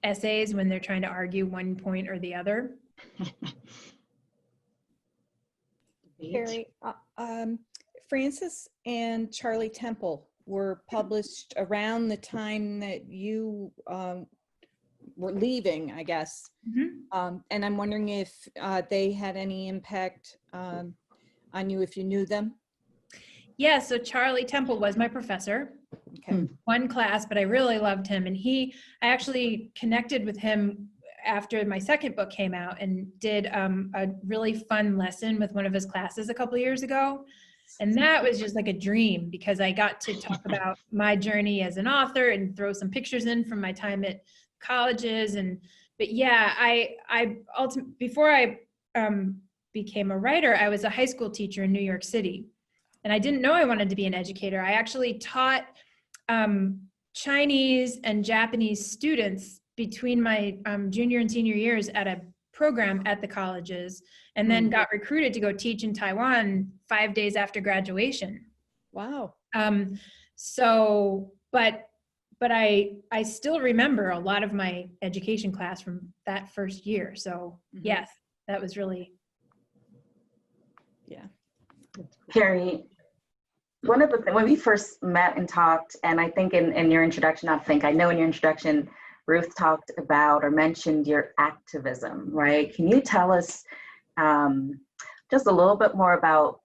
essays when they're trying to argue one point or the other. Carrie, Frances and Charlie Temple were published around the time that you were leaving, I guess. Mm-hmm. And I'm wondering if they had any impact on you, if you knew them. Yeah, so Charlie Temple was my professor. Okay. One class, but I really loved him. And I actually connected with him after my second book came out and did a really fun lesson with one of his classes a couple of years ago. And that was just like a dream, because I got to talk about my journey as an author and throw some pictures in from my time at colleges. But yeah, I ultimately, before I became a writer, I was a high school teacher in New York City. And I didn't know I wanted to be an educator. I actually taught Chinese and Japanese students between my junior and senior years at a program at the colleges, and then got recruited to go teach in Taiwan 5 days after graduation. Wow. So, but I still remember a lot of my education class from that first year. So yes, that was really. Yeah. Carrie, one of the things, when we first met and talked, and I think in your introduction, I know in your introduction, Ruth talked about or mentioned your activism, right? Can you tell us just a little bit more about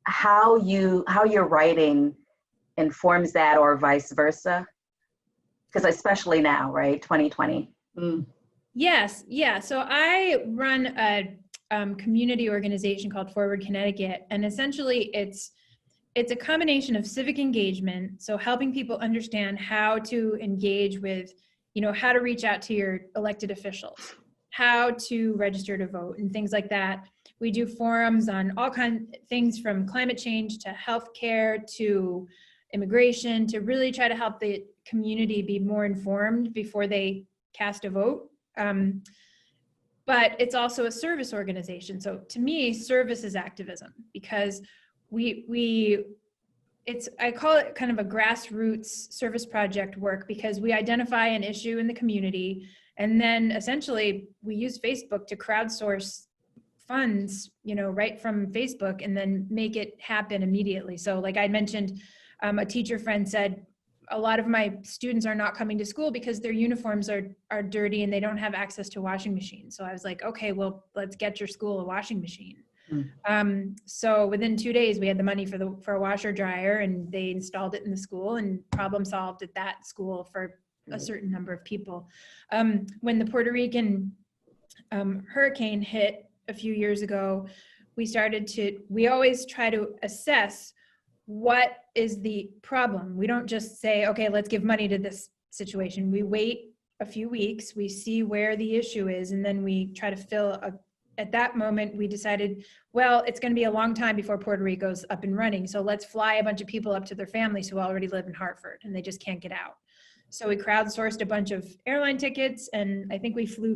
how your writing informs that, or vice versa? Because especially now, right, 2020. Yes, yeah. So I run a community organization called Forward Connecticut, and essentially it's a combination of civic engagement, so helping people understand how to engage with, you know, how to reach out to your elected officials, how to register to vote, and things like that. We do forums on all kinds of things, from climate change to healthcare to immigration, to really try to help the community be more informed before they cast a vote. But it's also a service organization. So to me, service is activism, because I call it kind of a grassroots service project work, because we identify an issue in the community, and then essentially we use Facebook to crowdsource funds, right from Facebook, and then make it happen immediately. So like I mentioned, a teacher friend said, a lot of my students are not coming to school because their uniforms are dirty and they don't have access to a washing machine. So I was like, okay, well, let's get your school a washing machine. So within 2 days, we had the money for a washer dryer, and they installed it in the school, and problem solved at that school for a certain number of people. When the Puerto Rican hurricane hit a few years ago, we always try to assess what is the problem. We don't just say, okay, let's give money to this situation. We wait a few weeks, we see where the issue is, and then we try to at that moment, we decided, well, it's going to be a long time before Puerto Rico's up and running. So let's fly a bunch of people up to their families who already live in Hartford and they just can't get out. So we crowdsourced a bunch of airline tickets, and I think we flew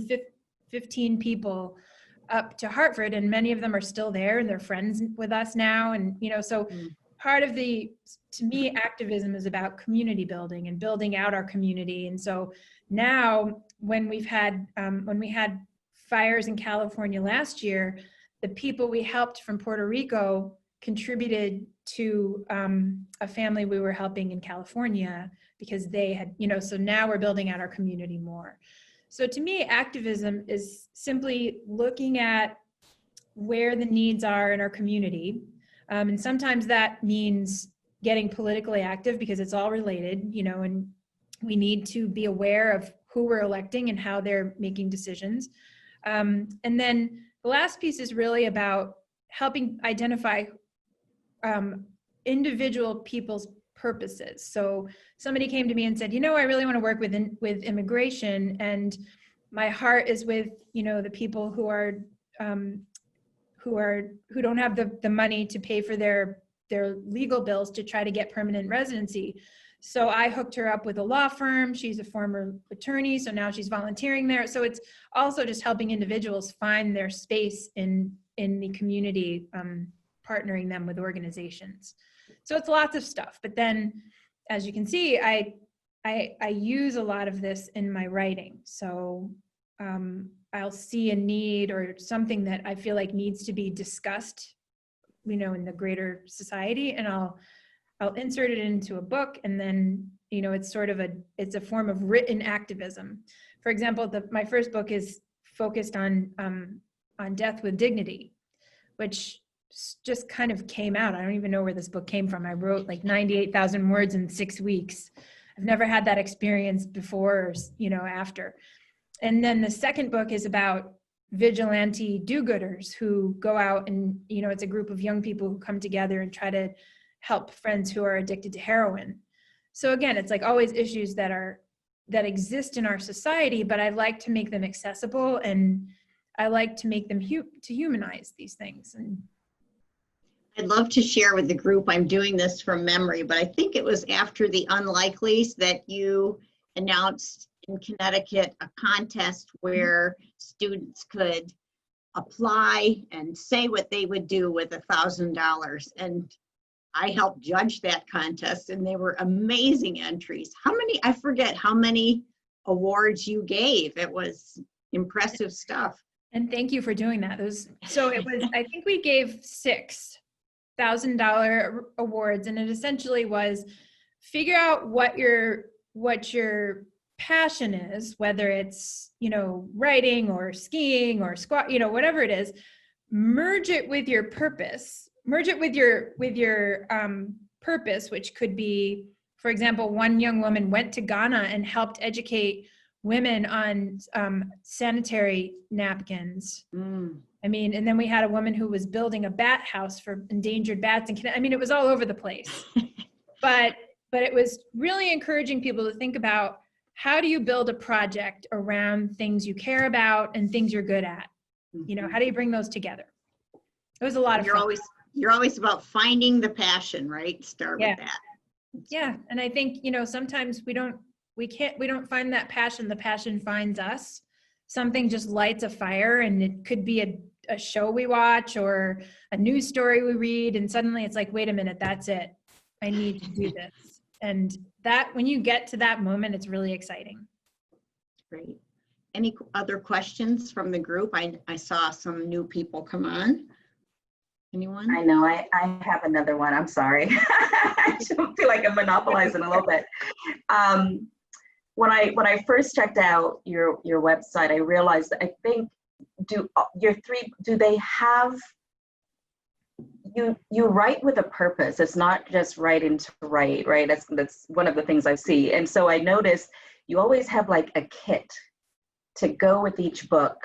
15 people up to Hartford, and many of them are still there and they're friends with us now. And, so part of to me, activism is about community building and building out our community. And so now when we had fires in California last year, the people we helped from Puerto Rico contributed to a family we were helping in California, because they had, so now we're building out our community more. So to me, activism is simply looking at where the needs are in our community. And sometimes that means getting politically active, because it's all related, and we need to be aware of who we're electing and how they're making decisions. And then the last piece is really about helping identify individual people's purposes. So somebody came to me and said, I really want to work with immigration, and my heart is with, the people who don't have the money to pay for their legal bills to try to get permanent residency. So I hooked her up with a law firm. She's a former attorney, so now she's volunteering there. So it's also just helping individuals find their space in the community, partnering them with organizations. So it's lots of stuff. But then, as you can see, I use a lot of this in my writing. So I'll see a need or something that I feel like needs to be discussed, in the greater society, and I'll insert it into a book, and then, it's a form of written activism. For example, my first book is focused on death with dignity, which just kind of came out. I don't even know where this book came from. I wrote like 98,000 words in 6 weeks. I've never had that experience before, or, after. And then the second book is about vigilante do-gooders who go out and, it's a group of young people who come together and try to help friends who are addicted to heroin. So again, it's like always issues that exist in our society, but I like to make them accessible, and I like to make them to humanize these things. And I'd love to share with the group, I'm doing this from memory, but I think it was after the Unlikelies that you announced in Connecticut a contest where students could apply and say what they would do with $1,000. And I helped judge that contest, and they were amazing entries. I forget how many awards you gave. It was impressive stuff. And thank you for doing that. I think we gave $6,000 awards, and it essentially was figure out what your passion is, whether it's, writing or skiing or squat, whatever it is, merge it with your purpose. Merge it with your purpose, which could be, for example, one young woman went to Ghana and helped educate women on sanitary napkins. I mean, and then we had a woman who was building a bat house for endangered bats. It was all over the place. But it was really encouraging people to think about, how do you build a project around things you care about and things you're good at? How do you bring those together? It was a lot of fun. You're always about finding the passion, right? Start with that. Yeah. And I think, sometimes we don't find that passion. The passion finds us. something just lights a fire, and it could be a show we watch or a news story we read, and suddenly it's like, wait a minute, that's it. I need to do this. And that, when you get to that moment, it's really exciting. Great. Any other questions from the group? I saw some new people come on. Anyone? I know, I have another one. I'm sorry. I feel like I'm monopolizing a little bit. When I first checked out your website, I realized that I think, do they have, you write with a purpose. It's not just writing to write, right? That's one of the things I see. And so I noticed you always have like a kit to go with each book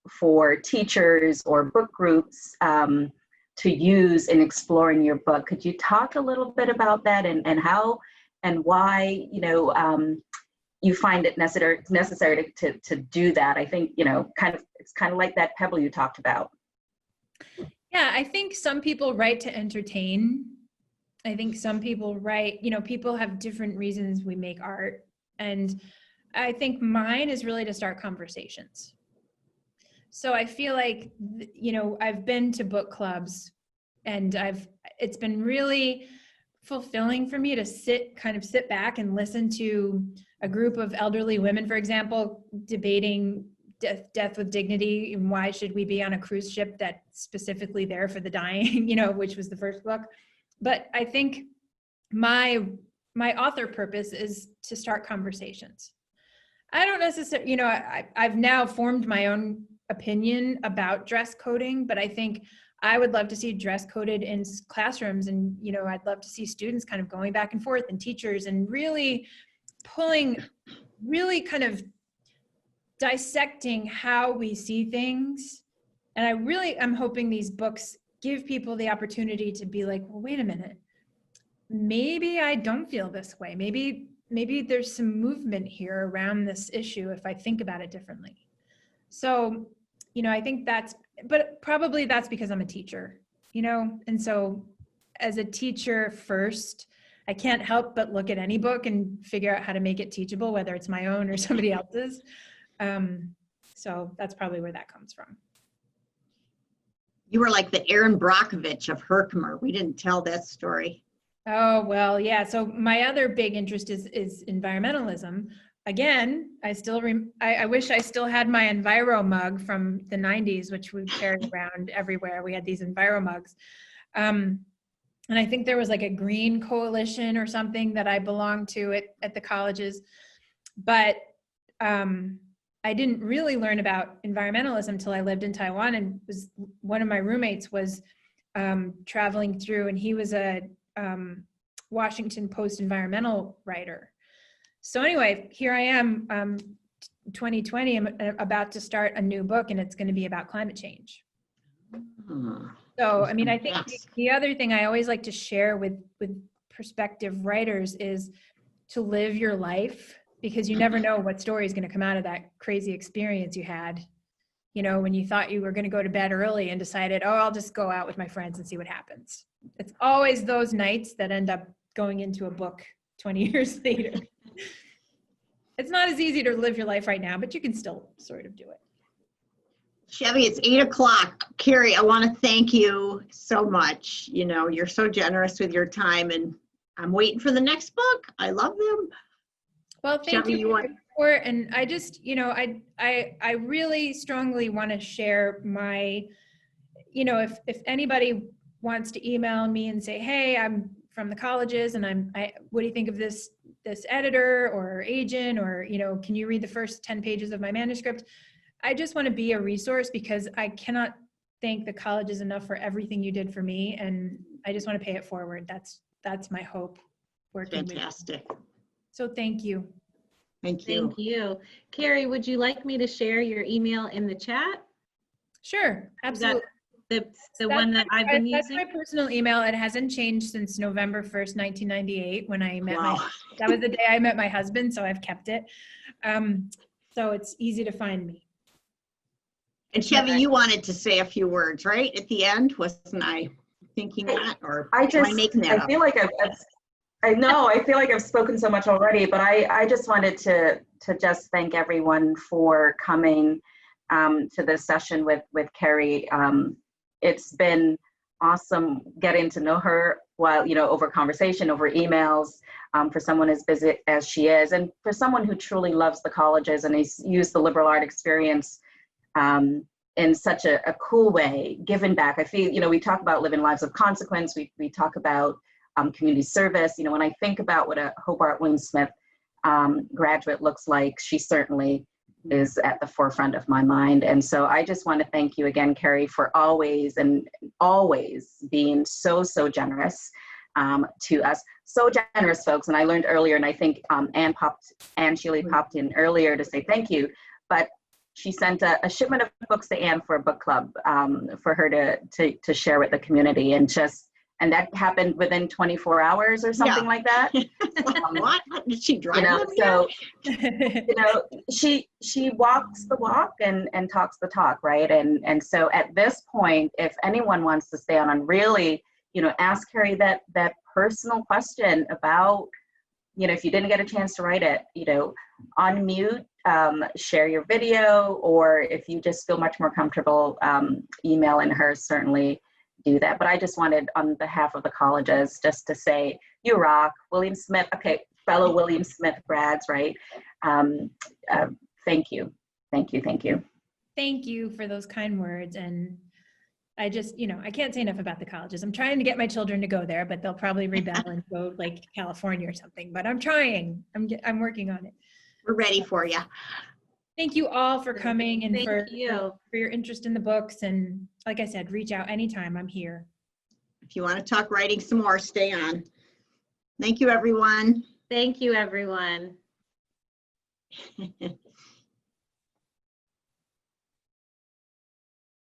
for teachers or book groups to use in exploring your book. Could you talk a little bit about that and how and why, you find it necessary to do that? I think, it's kind of like that pebble you talked about. Yeah, I think some people write to entertain. I think some people write, people have different reasons we make art. And I think mine is really to start conversations. So I feel like, I've been to book clubs, and it's been really fulfilling for me to sit back and listen to a group of elderly women, for example, debating death with dignity, and why should we be on a cruise ship that's specifically there for the dying, which was the first book. But I think my author purpose is to start conversations. I don't necessarily, I've now formed my own opinion about dress coding, but I think I would love to see dress coded in classrooms, and, I'd love to see students kind of going back and forth, and teachers, and really kind of dissecting how we see things. And I'm hoping these books give people the opportunity to be like, well, wait a minute, maybe I don't feel this way. Maybe there's some movement here around this issue if I think about it differently. So, I think but probably that's because I'm a teacher, and so as a teacher first, I can't help but look at any book and figure out how to make it teachable, whether it's my own or somebody else's. So that's probably where that comes from. You were like the Erin Brockovich of Herkimer. We didn't tell that story. Oh, well, yeah. So my other big interest is environmentalism. Again, I wish I still had my Enviro mug from the 90s, which we carried around everywhere. We had these Enviro mugs. And I think there was like a green coalition or something that I belonged to at the colleges. But I didn't really learn about environmentalism until I lived in Taiwan, and one of my roommates was traveling through, and he was a Washington Post environmental writer. So anyway, here I am, 2020, I'm about to start a new book, and it's going to be about climate change. So, I mean, I think the other thing I always like to share with prospective writers is to live your life, because you never know what story is going to come out of that crazy experience you had, when you thought you were going to go to bed early and decided, oh, I'll just go out with my friends and see what happens. It's always those nights that end up going into a book 20 years later. It's not as easy to live your life right now, but you can still sort of do it. Chevy, it's 8 o'clock. Carrie, I want to thank you so much. You're so generous with your time, and I'm waiting for the next book. I love them. Well, thank you for your support. And I just, I really strongly want to share my, if anybody wants to email me and say, hey, I'm from the colleges, and what do you think of this editor or agent, or, can you read the first 10 pages of my manuscript? I just want to be a resource, because I cannot thank the colleges enough for everything you did for me. And I just want to pay it forward. That's my hope. Working Fantastic. with you. So thank you. Thank you. Thank you. Carrie, would you like me to share your email in the chat? Sure, absolutely. The one that I've been using? That's my personal email. It hasn't changed since November 1st, 1998, when I met that was the day I met my husband, so I've kept it. So it's easy to find me. And Chevy, you wanted to say a few words, right? At the end, wasn't I thinking that, or am I making that up? I feel like I feel like I've spoken so much already, but I just wanted to just thank everyone for coming. to this session with Carrie. It's been awesome getting to know her while, over conversation, over emails, for someone as busy as she is, and for someone who truly loves the colleges and has used the liberal art experience in such a cool way, giving back. I feel, we talk about living lives of consequence. We talk about community service. When I think about what a Hobart Williams-Smith graduate looks like, she certainly is at the forefront of my mind. And so I just want to thank you again, Carrie, for always being so generous to us. So generous, folks. And I learned earlier, and I think Ann Shealy popped in earlier to say thank you, but she sent a shipment of books to Ann for a book club for her to share with the community, and that happened within 24 hours or something like that. What? Did she drive? So, she walks the walk and talks the talk, right? And so at this point, if anyone wants to stay on and really, ask Carrie that personal question about, if you didn't get a chance to write it, unmute, share your video, or if you just feel much more comfortable emailing her, certainly do that. But I just wanted, on behalf of the colleges, just to say, you rock. Williams-Smith, okay, fellow Williams-Smith grads, right? Thank you. Thank you. Thank you for those kind words. And I just, I can't say enough about the colleges. I'm trying to get my children to go there, but they'll probably rebel and go like California or something, but I'm trying. I'm working on it. We're ready for you. Thank you all for coming and Thank for your interest in the books. And like I said, reach out anytime. I'm here. If you want to talk writing some more, stay on. Thank you, everyone. Thank you, everyone.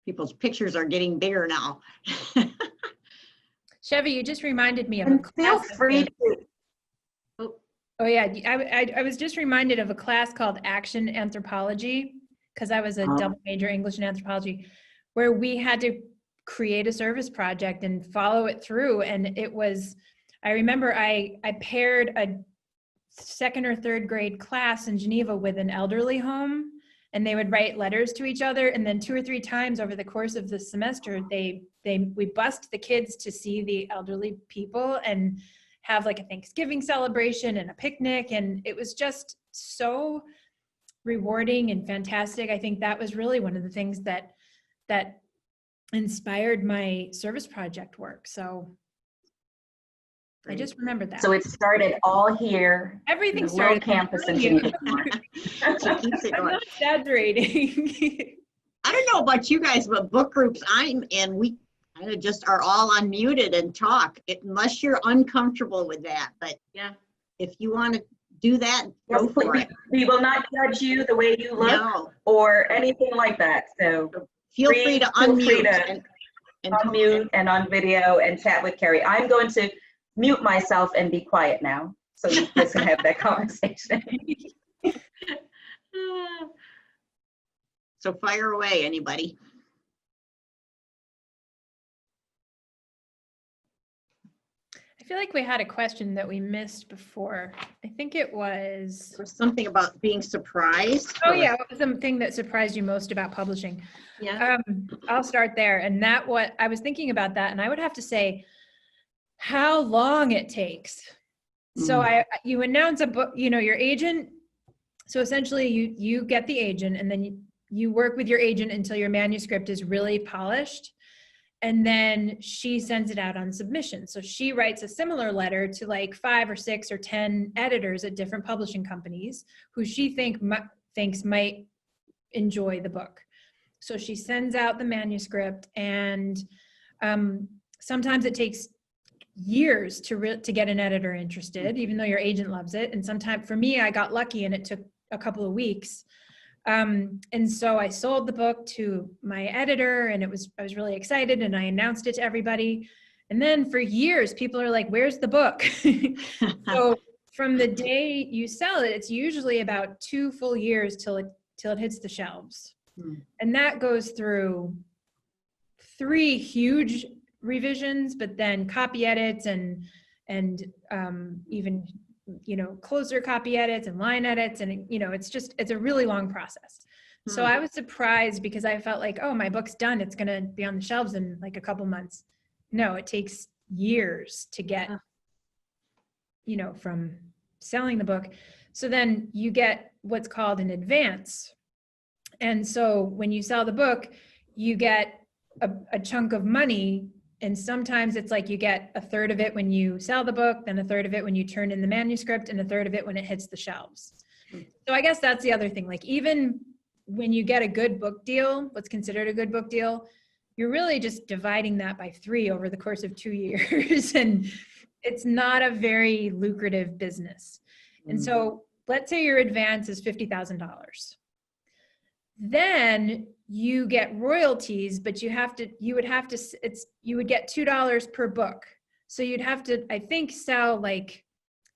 People's pictures are getting bigger now. Chevy, you just reminded me of a And feel class. free to. Oh yeah, I was just reminded of a class called Action Anthropology, because I was a double major, English and anthropology, where we had to create a service project and follow it through. And it was, I remember I paired a second or third grade class in Geneva with an elderly home, and they would write letters to each other. And then 2 or 3 times over the course of the semester, we bussed the kids to see the elderly people and have like a Thanksgiving celebration and a picnic. And it was just so rewarding and fantastic. I think that was really one of the things that inspired my service project work. So I just remembered that. So it started all here. Everything the started campus in Geneva. She keeps it I'm going. not exaggerating. I don't know about you guys, but book groups I'm in, we kind of just are all unmuted and talk, unless you're uncomfortable with that. But Yeah. if you want to do that, go for it. We will not judge you the way you look No, or anything like that. So feel free to unmute and unmute and on video and chat with Carrie. I'm going to mute myself and be quiet now, so you guys can have that conversation. So fire away, anybody. I feel like we had a question that we missed before. I think it was. Or something about being surprised. Oh yeah, what was the thing that surprised you most about publishing? Yeah. I'll start there. And what I was thinking about that, and I would have to say how long it takes. So you announce a book, your agent. So essentially you get the agent, and then you work with your agent until your manuscript is really polished. And then she sends it out on submission. So she writes a similar letter to like 5 or 6 or 10 editors at different publishing companies who she thinks might enjoy the book. So she sends out the manuscript, and sometimes it takes years to get an editor interested, even though your agent loves it. And sometimes, for me, I got lucky and it took a couple of weeks. And so I sold the book to my editor, and I was really excited, and I announced it to everybody. And then for years, people are like, "Where's the book?" So from the day you sell it, it's usually about 2 full years till it hits the shelves. And that goes through 3 huge revisions, but then copy edits and even closer copy edits and line edits, and it's a really long process. So I was surprised because I felt like, oh, my book's done. It's going to be on the shelves in like a couple months. No, it takes years to get, you know, from selling the book. So then you get what's called an advance. And so when you sell the book, you get a chunk of money. And sometimes it's like you get a third of it when you sell the book, then a third of it when you turn in the manuscript, and a third of it when it hits the shelves. So I guess that's the other thing. Like, even when you get a good book deal, what's considered a good book deal, you're really just dividing that by 3 over the course of 2 years. And it's not a very lucrative business. And so let's say your advance is $50,000. Then you get royalties, but you would get $2 per book. So you'd have to, I think, sell like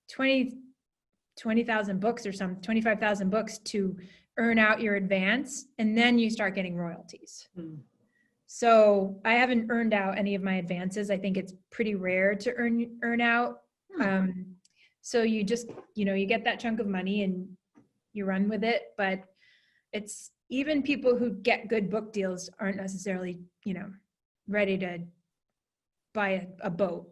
20,000 books or some 25,000 books to earn out your advance, and then you start getting royalties. So I haven't earned out any of my advances. I think it's pretty rare to earn out. So you just, you know, you get that chunk of money and you run with it. But it's, even people who get good book deals aren't necessarily, you know, ready to buy a boat.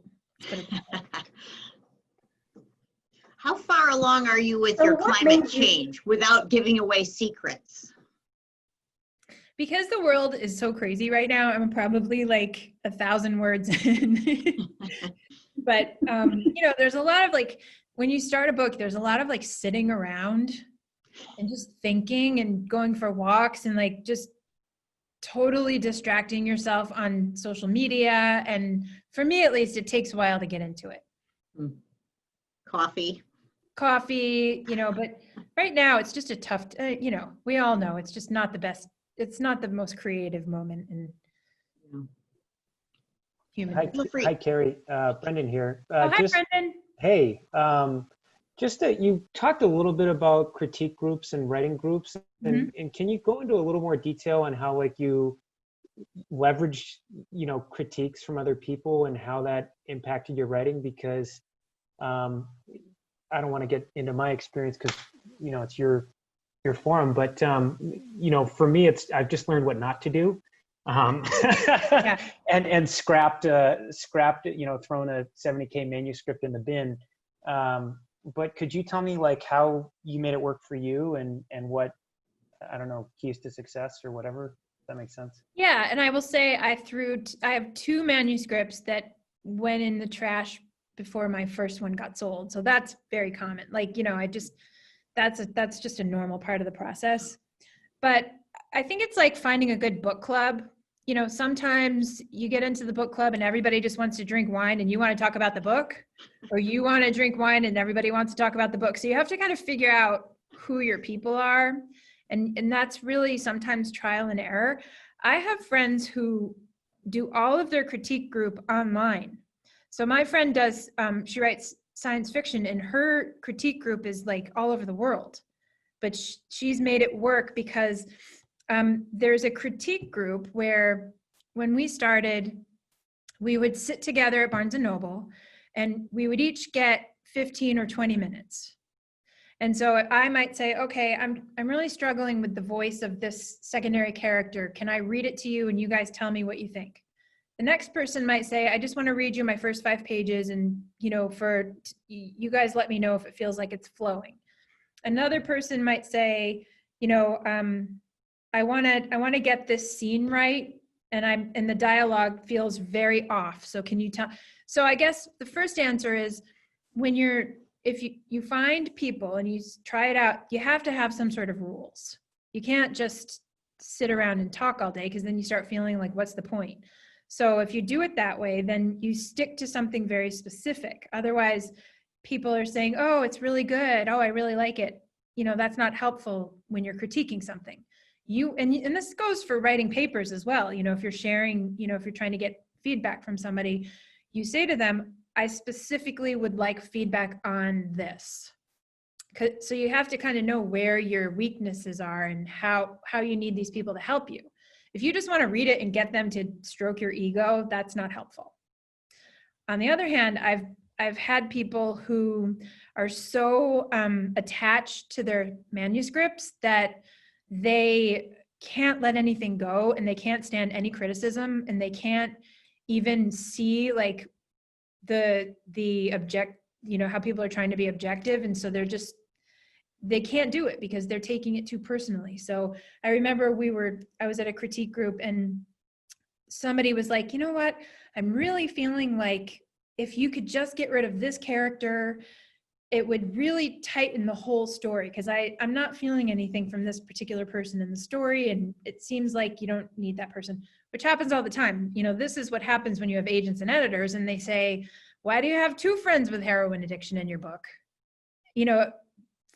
How far along are you with your climate change without giving away secrets? Because the world is so crazy right now, I'm probably like 1,000 words in. But, you know, there's a lot of like, when you start a book, there's a lot of like sitting around and just thinking and going for walks and like just totally distracting yourself on social media. And for me, at least, it takes a while to get into it. Coffee, you know, but right now it's just a tough, you know, we all know it's just not the best. It's not the most creative moment in human. Hi, Carrie. Brendan here. Hi, Brendan. Hey, just that you talked a little bit about critique groups and writing groups, and can you go into a little more detail on how like you leverage, you know, critiques from other people and how that impacted your writing? Because I don't want to get into my experience because, you know, it's your forum, but you know, for me, I've just learned what not to do. Yeah. and scrapped, you know, thrown a 70K manuscript in the bin. But could you tell me like how you made it work for you and what, I don't know, keys to success or whatever? Does that make sense? Yeah. And I will say I have 2 manuscripts that went in the trash before my first one got sold. So that's very common. Like, you know, that's just a normal part of the process. But I think it's like finding a good book club. You know, sometimes you get into the book club and everybody just wants to drink wine and you want to talk about the book, or you want to drink wine and everybody wants to talk about the book. So you have to kind of figure out who your people are. And that's really sometimes trial and error. I have friends who do all of their critique group online. So my friend does, she writes science fiction and her critique group is like all over the world, but she's made it work because there's a critique group where when we started, we would sit together at Barnes & Noble and we would each get 15 or 20 minutes. And so I might say, okay, I'm really struggling with the voice of this secondary character. Can I read it to you and you guys tell me what you think? The next person might say, I just want to read you my first 5 pages and, you know, you guys let me know if it feels like it's flowing. Another person might say, you know, I want to get this scene right and the dialogue feels very off. So can you tell? So I guess the first answer is if you find people and you try it out, you have to have some sort of rules. You can't just sit around and talk all day because then you start feeling like, what's the point? So if you do it that way, then you stick to something very specific. Otherwise, people are saying, oh, it's really good. Oh, I really like it. You know, that's not helpful when you're critiquing something. And this goes for writing papers as well. You know, if you're sharing, you know, if you're trying to get feedback from somebody, you say to them, I specifically would like feedback on this. So you have to kind of know where your weaknesses are and how you need these people to help you. If you just want to read it and get them to stroke your ego, that's not helpful. On the other hand, I've had people who are so attached to their manuscripts that they can't let anything go, and they can't stand any criticism, and they can't even see like the how people are trying to be objective. And so they can't do it because they're taking it too personally. So I remember I was at a critique group, and somebody was like, you know what, I'm really feeling like if you could just get rid of this character, it would really tighten the whole story, because I'm not feeling anything from this particular person in the story, and it seems like you don't need that person, which happens all the time. This is what happens when you have agents and editors, and they say, why do you have 2 friends with heroin addiction in your book?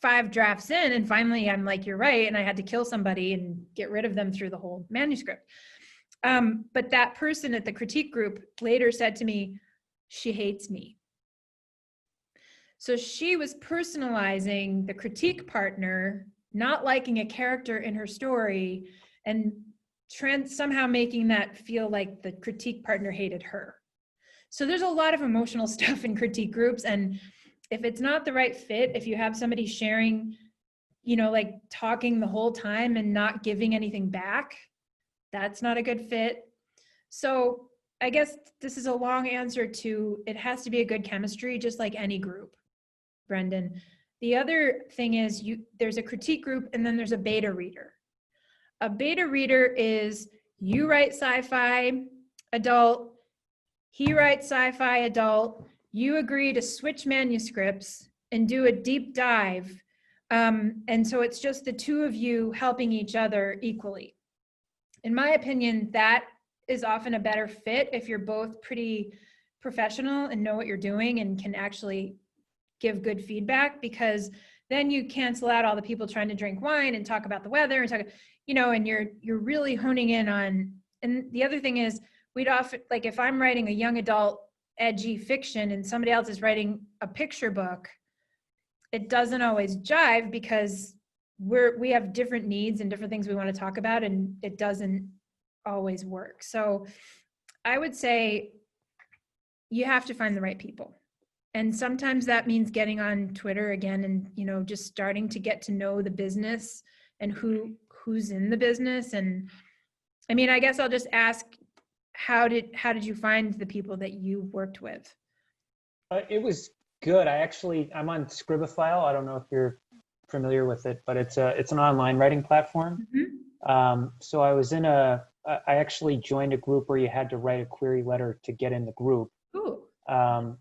5 drafts in, and finally I'm like, you're right, and I had to kill somebody and get rid of them through the whole manuscript. But that person at the critique group later said to me, she hates me. So she was personalizing the critique partner, not liking a character in her story, and somehow making that feel like the critique partner hated her. So there's a lot of emotional stuff in critique groups, and if it's not the right fit, if you have somebody sharing, like talking the whole time and not giving anything back, that's not a good fit. So I guess this is a long answer to, it has to be a good chemistry, just like any group, Brendan. The other thing is there's a critique group, and then there's a beta reader. A beta reader is, you write sci-fi adult, he writes sci-fi adult, you agree to switch manuscripts and do a deep dive. And so it's just the 2 of you helping each other equally. In my opinion, that is often a better fit if you're both pretty professional and know what you're doing and can actually give good feedback, because then you cancel out all the people trying to drink wine and talk about the weather and talk, and you're really honing in on. And the other thing is, we'd often, like if I'm writing a young adult edgy fiction and somebody else is writing a picture book, it doesn't always jive, because we have different needs and different things we want to talk about, and it doesn't always work. So I would say you have to find the right people. And sometimes that means getting on Twitter again and, just starting to get to know the business and who's in the business. And I mean, I guess I'll just ask, how did you find the people that you worked with? It was good. I'm on Scribophile. I don't know if you're familiar with it, but it's an online writing platform. Mm-hmm. So I actually joined a group where you had to write a query letter to get in the group. Ooh.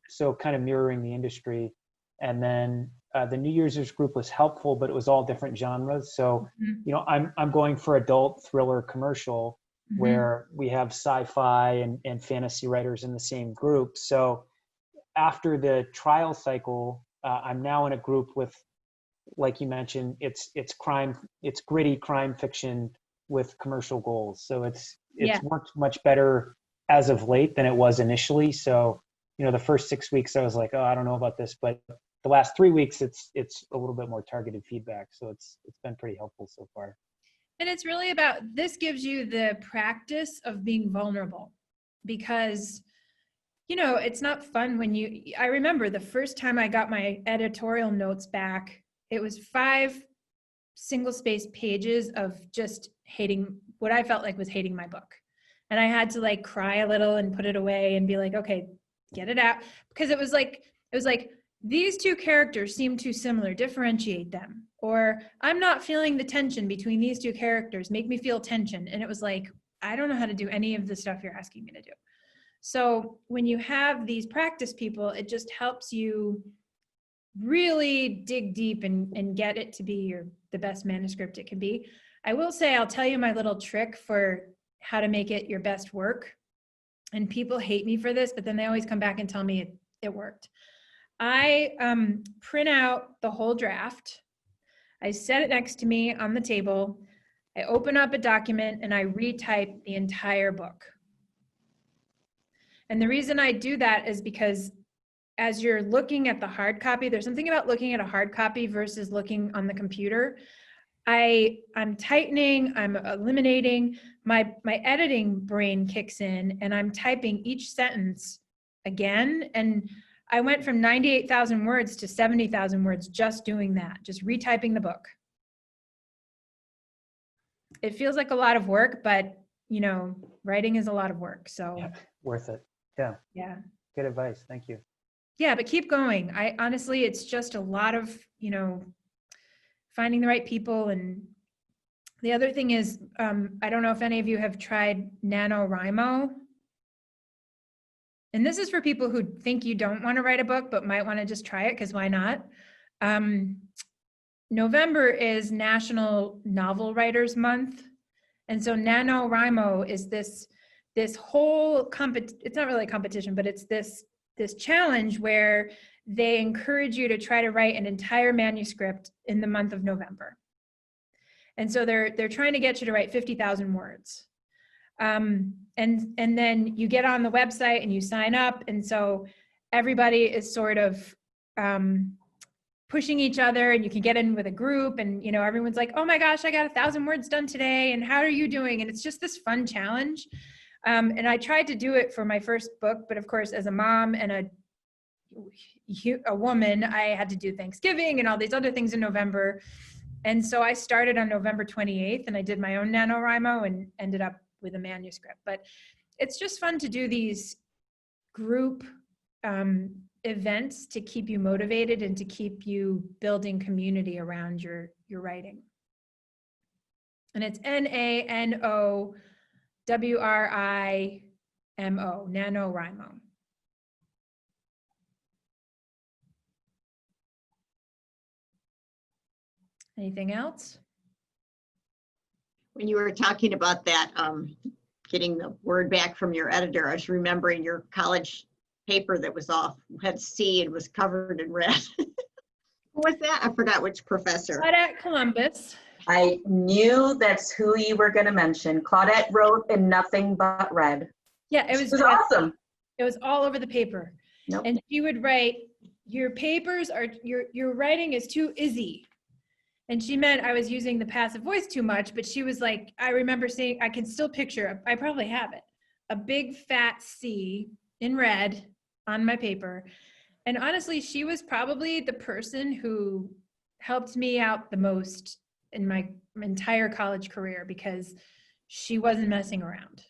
So kind of mirroring the industry. And then the new users group was helpful, but it was all different genres. So, mm-hmm. I'm going for adult thriller commercial, mm-hmm. where we have sci-fi and fantasy writers in the same group. So after the trial cycle, I'm now in a group with, like you mentioned, it's gritty crime fiction with commercial goals. So it's worked much better as of late than it was initially. So, the first 6 weeks I was like, oh, I don't know about this, but the last 3 weeks it's a little bit more targeted feedback. So it's been pretty helpful so far. And it's really about, this gives you the practice of being vulnerable, because it's not fun when I remember the first time I got my editorial notes back, it was 5 single-spaced pages of just what I felt like was hating my book. And I had to like cry a little and put it away and be like, okay, get it out. Because it was like, these 2 characters seem too similar, differentiate them. Or I'm not feeling the tension between these 2 characters, make me feel tension. And it was like, I don't know how to do any of the stuff you're asking me to do. So when you have these practice people, it just helps you really dig deep and get it to be the best manuscript it can be. I will say, I'll tell you my little trick for how to make it your best work. And people hate me for this, but then they always come back and tell me it worked. I print out the whole draft. I set it next to me on the table. I open up a document and I retype the entire book. And the reason I do that is because as you're looking at the hard copy, there's something about looking at a hard copy versus looking on the computer. I'm tightening, I'm eliminating, my editing brain kicks in and I'm typing each sentence again. And I went from 98,000 words to 70,000 words just doing that, just retyping the book. it feels like a lot of work, but you know, writing is a lot of work. So Yeah, worth it. Yeah. yeah. Good advice. Thank you. Yeah, but keep going. I honestly, it's just a lot of, you know, finding the right people. And the other thing is, I don't know if any of you have tried Nanowrimo. And this is for people who think you don't want to write a book, but might want to just try it, because why not? November is National Novel Writers Month. And so Nanowrimo is this whole it's not really a competition, but it's this challenge where they encourage you to try to write an entire manuscript in the month of November. And so they're trying to get you to write 50,000 words. And then you get on the website and you sign up. And so everybody is sort of pushing each other, and you can get in with a group, and you know, everyone's like, oh my gosh, I got 1,000 words done today, and how are you doing? And it's just this fun challenge. And I tried to do it for my first book, but of course, as a mom and a woman, I had to do Thanksgiving and all these other things in November. And so I started on November 28th, and I did my own NaNoWriMo and ended up with a manuscript. But it's just fun to do these group events to keep you motivated and to keep you building community around your writing. And it's NaNowrimo, NaNoWriMo. Anything else? When you were talking about that, getting the word back from your editor, I was remembering your college paper that was had C and was covered in red. Who was that? I forgot which professor. Claudette Columbus. I knew that's who you were going to mention. Claudette wrote in nothing but red. Yeah, it was awesome. It was all over the paper. Nope. And she would write, your papers are, your writing is too easy. And she meant I was using the passive voice too much, but she was like, I remember seeing, I can still picture, I probably have it, a big fat C in red on my paper. And honestly, she was probably the person who helped me out the most in my entire college career, because she wasn't messing around.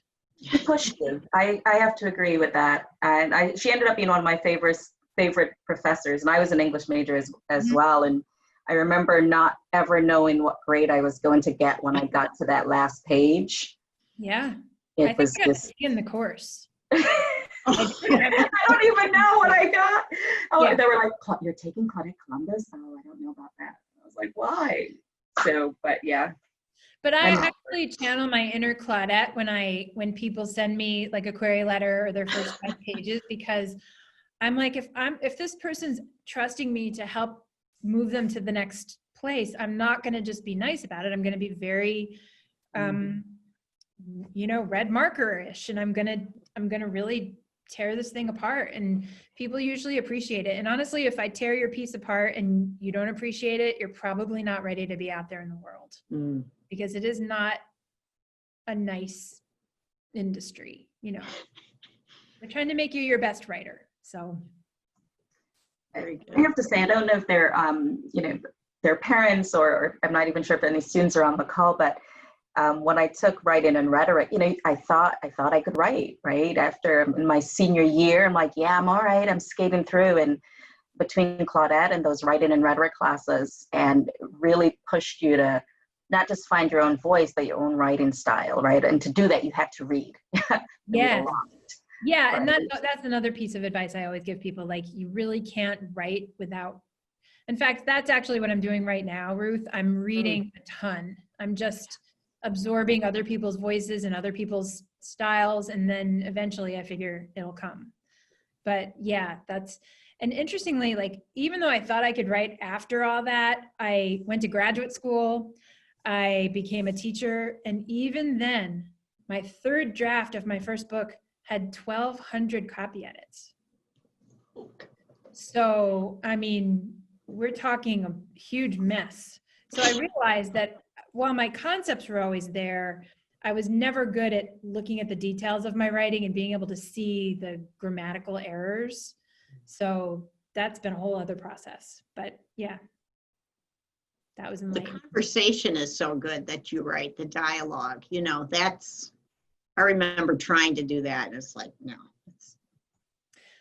She pushed you. I have to agree with that. And she ended up being one of my favorite professors. And I was an English major as well. And I remember not ever knowing what grade I was going to get when I got to that last page. Yeah. It I think was I got just in the course. I don't even know what I got. Oh, Yeah. They were like, you're taking Claudette Columbus? Oh, I don't know about that. I was like, why? So, but yeah. But I actually channel my inner Claudette when people send me like a query letter or their first 5 pages, because I'm like, if this person's trusting me to help move them to the next place, I'm not going to just be nice about it. I'm going to be very, you know, red marker-ish, and I'm going to really tear this thing apart, and people usually appreciate it. And honestly, if I tear your piece apart and you don't appreciate it, you're probably not ready to be out there in the world, because it is not a nice industry. You know, they're trying to make you your best writer. So I have to say, I don't know if they're, you know, their parents, or I'm not even sure if any students are on the call, but when I took writing and rhetoric, you know, I thought I could write, right? After my senior year, I'm like, yeah, I'm all right. I'm skating through. And between Claudette and those writing and rhetoric classes, and really pushed you to not just find your own voice, but your own writing style, right? And to do that, you had to read. yeah. Yeah, Right. and that's another piece of advice I always give people. Like, you really can't write without, in fact, that's actually what I'm doing right now, Ruth. I'm reading a ton. I'm just absorbing other people's voices and other people's styles, and then eventually I figure it'll come. But yeah, and interestingly, like, even though I thought I could write after all that, I went to graduate school, I became a teacher, and even then, my third draft of my first book had 1,200 copy edits. So, I mean, we're talking a huge mess. So I realized that while my concepts were always there, I was never good at looking at the details of my writing and being able to see the grammatical errors. So that's been a whole other process. But yeah. that was The enlightening. conversation is so good that you write, the dialogue, you know, I remember trying to do that, and it's like, no. Of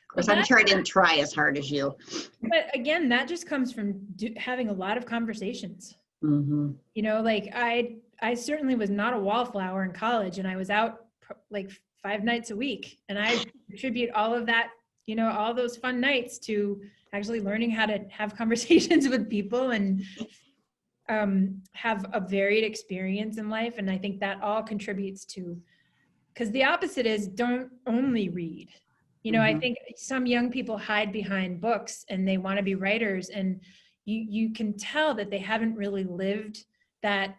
course, I'm sure I didn't try as hard as you. But again, that just comes from having a lot of conversations. Mm-hmm. You know, like I certainly was not a wallflower in college, and I was out like 5 nights a week, and I attribute all of that, you know, all those fun nights to actually learning how to have conversations with people and have a varied experience in life. And I think that all contributes to, because the opposite is don't only read. You know, I think some young people hide behind books and they want to be writers, and you can tell that they haven't really lived that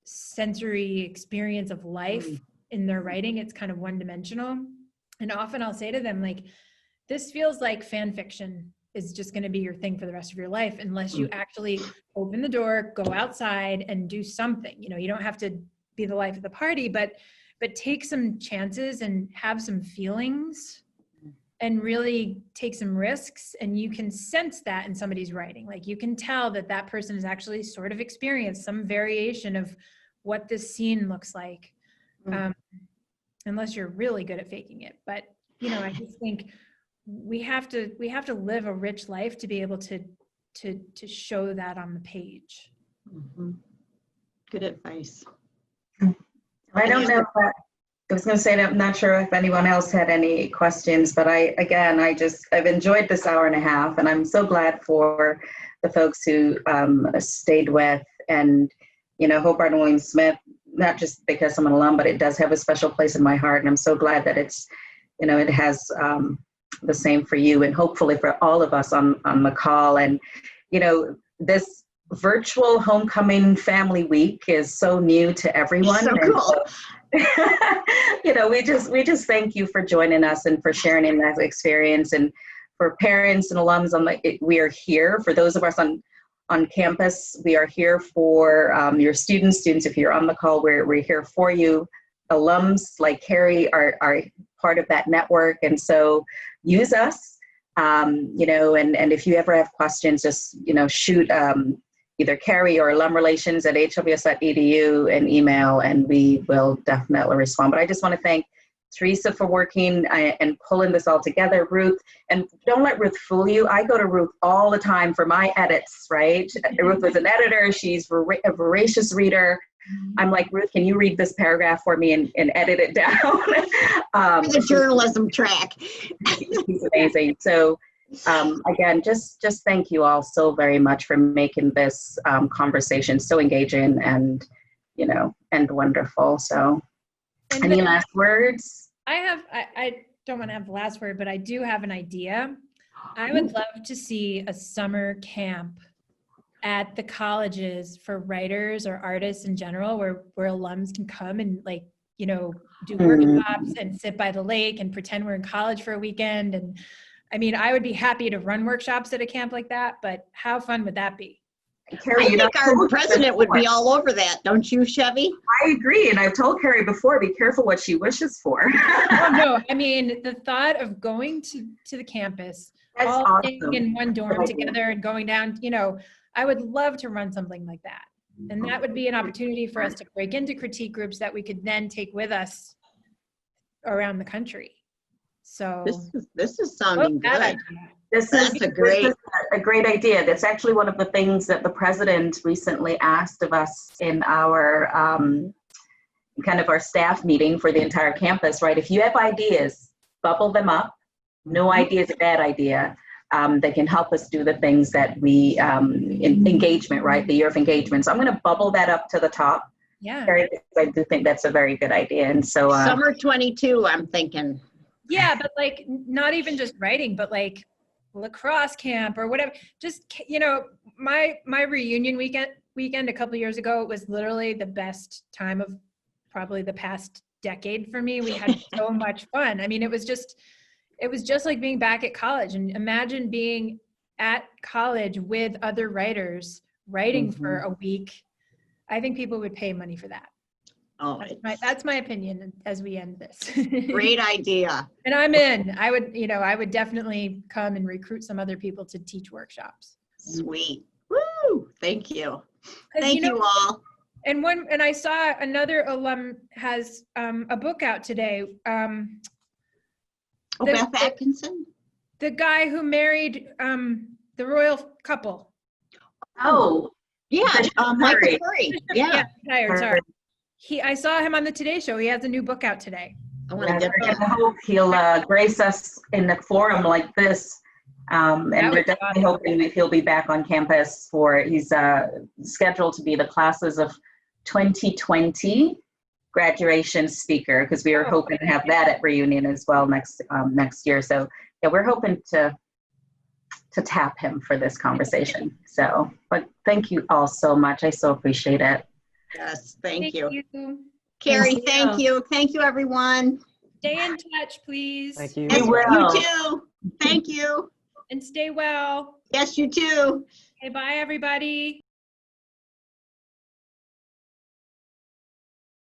sensory experience of life in their writing. It's kind of one-dimensional. And often I'll say to them, like, this feels like fan fiction is just going to be your thing for the rest of your life unless you actually open the door, go outside and do something. You know, you don't have to be the life of the party, but take some chances and have some feelings and really take some risks. And you can sense that in somebody's writing. Like, you can tell that that person has actually sort of experienced some variation of what this scene looks like, unless you're really good at faking it. But, you know, I just think we have to live a rich life to be able to show that on the page. Good advice. I don't know if I was going to say that I'm not sure if anyone else had any questions, but I've enjoyed this hour and a half, and I'm so glad for the folks who stayed with. And, you know, Hobart and William Smith, not just because I'm an alum, but it does have a special place in my heart. And I'm so glad that it's, you know, it has the same for you, and hopefully for all of us on the call. And, you know, this virtual homecoming family week is so new to everyone. So cool. You know, we just thank you for joining us and for sharing in that experience. And for parents and alums, we are here. For those of us on campus, we are here for your students. If you're on the call, we're here for you. Alums like Carrie are part of that network, and so use us. You know, and if you ever have questions, just, you know, shoot either Carrie or alumrelations@hws.edu an email, and we will definitely respond. But I just want to thank Teresa for working and pulling this all together. Ruth, and don't let Ruth fool you. I go to Ruth all the time for my edits, right? Ruth was an editor. She's a voracious reader. I'm like, Ruth, can you read this paragraph for me and edit it down? The journalism track. She's amazing. So again, just thank you all so very much for making this conversation so engaging and, you know, and wonderful. So any last words? I don't want to have the last word, but I do have an idea. I would love to see a summer camp at the colleges for writers or artists in general, where alums can come and, like, you know, do workshops and sit by the lake and pretend we're in college for a weekend. And I mean, I would be happy to run workshops at a camp like that, but how fun would that be? Carrie, I think our president would be all over that, don't you, Chevy? I agree, and I've told Carrie before, be careful what she wishes for. Oh, no, I mean, the thought of going to the campus, That's all awesome. staying in one dorm together and going down, you know, I would love to run something like that. And that would be an opportunity for us to break into critique groups that we could then take with us around the country. So this is sounding good. This is a great idea. That's actually one of the things that the president recently asked of us in our kind of our staff meeting for the entire campus, right? If you have ideas, bubble them up. No idea is a bad idea. That can help us do the things that we, engagement, right? The year of engagement. So I'm going to bubble that up to the top. Yeah. I do think that's a very good idea. And so summer 22, I'm thinking. Yeah, but like not even just writing, but like lacrosse camp or whatever. Just, you know, my reunion weekend a couple years ago was literally the best time of probably the past decade for me. We had so much fun. I mean, it was just like being back at college. And imagine being at college with other writers writing for a week. I think people would pay money for that. Oh, that's my opinion as we end this. Great idea. And I'm in. I would definitely come and recruit some other people to teach workshops. Sweet. Woo! Thank you. Thank you all. And I saw another alum has a book out today. Beth Atkinson? The guy who married the royal couple. Oh, Yeah, Michael Carrie. Curry. Yeah. Tired, sorry. I saw him on the Today Show. He has a new book out today. I want to get that. I hope he'll grace us in a forum like this. And we're definitely hoping that he'll be back on campus he's scheduled to be the classes of 2020 graduation speaker, because we were hoping to have that at reunion as well next year. So yeah, we're hoping to tap him for this conversation. So, but thank you all so much. I so appreciate it. Yes, thank you. Thank Carrie, you. thank you. Thank you, everyone. Stay in touch, please. Thank you. Yes, We will. you too. Thank you. And stay well. Yes, you too. Okay, bye, everybody.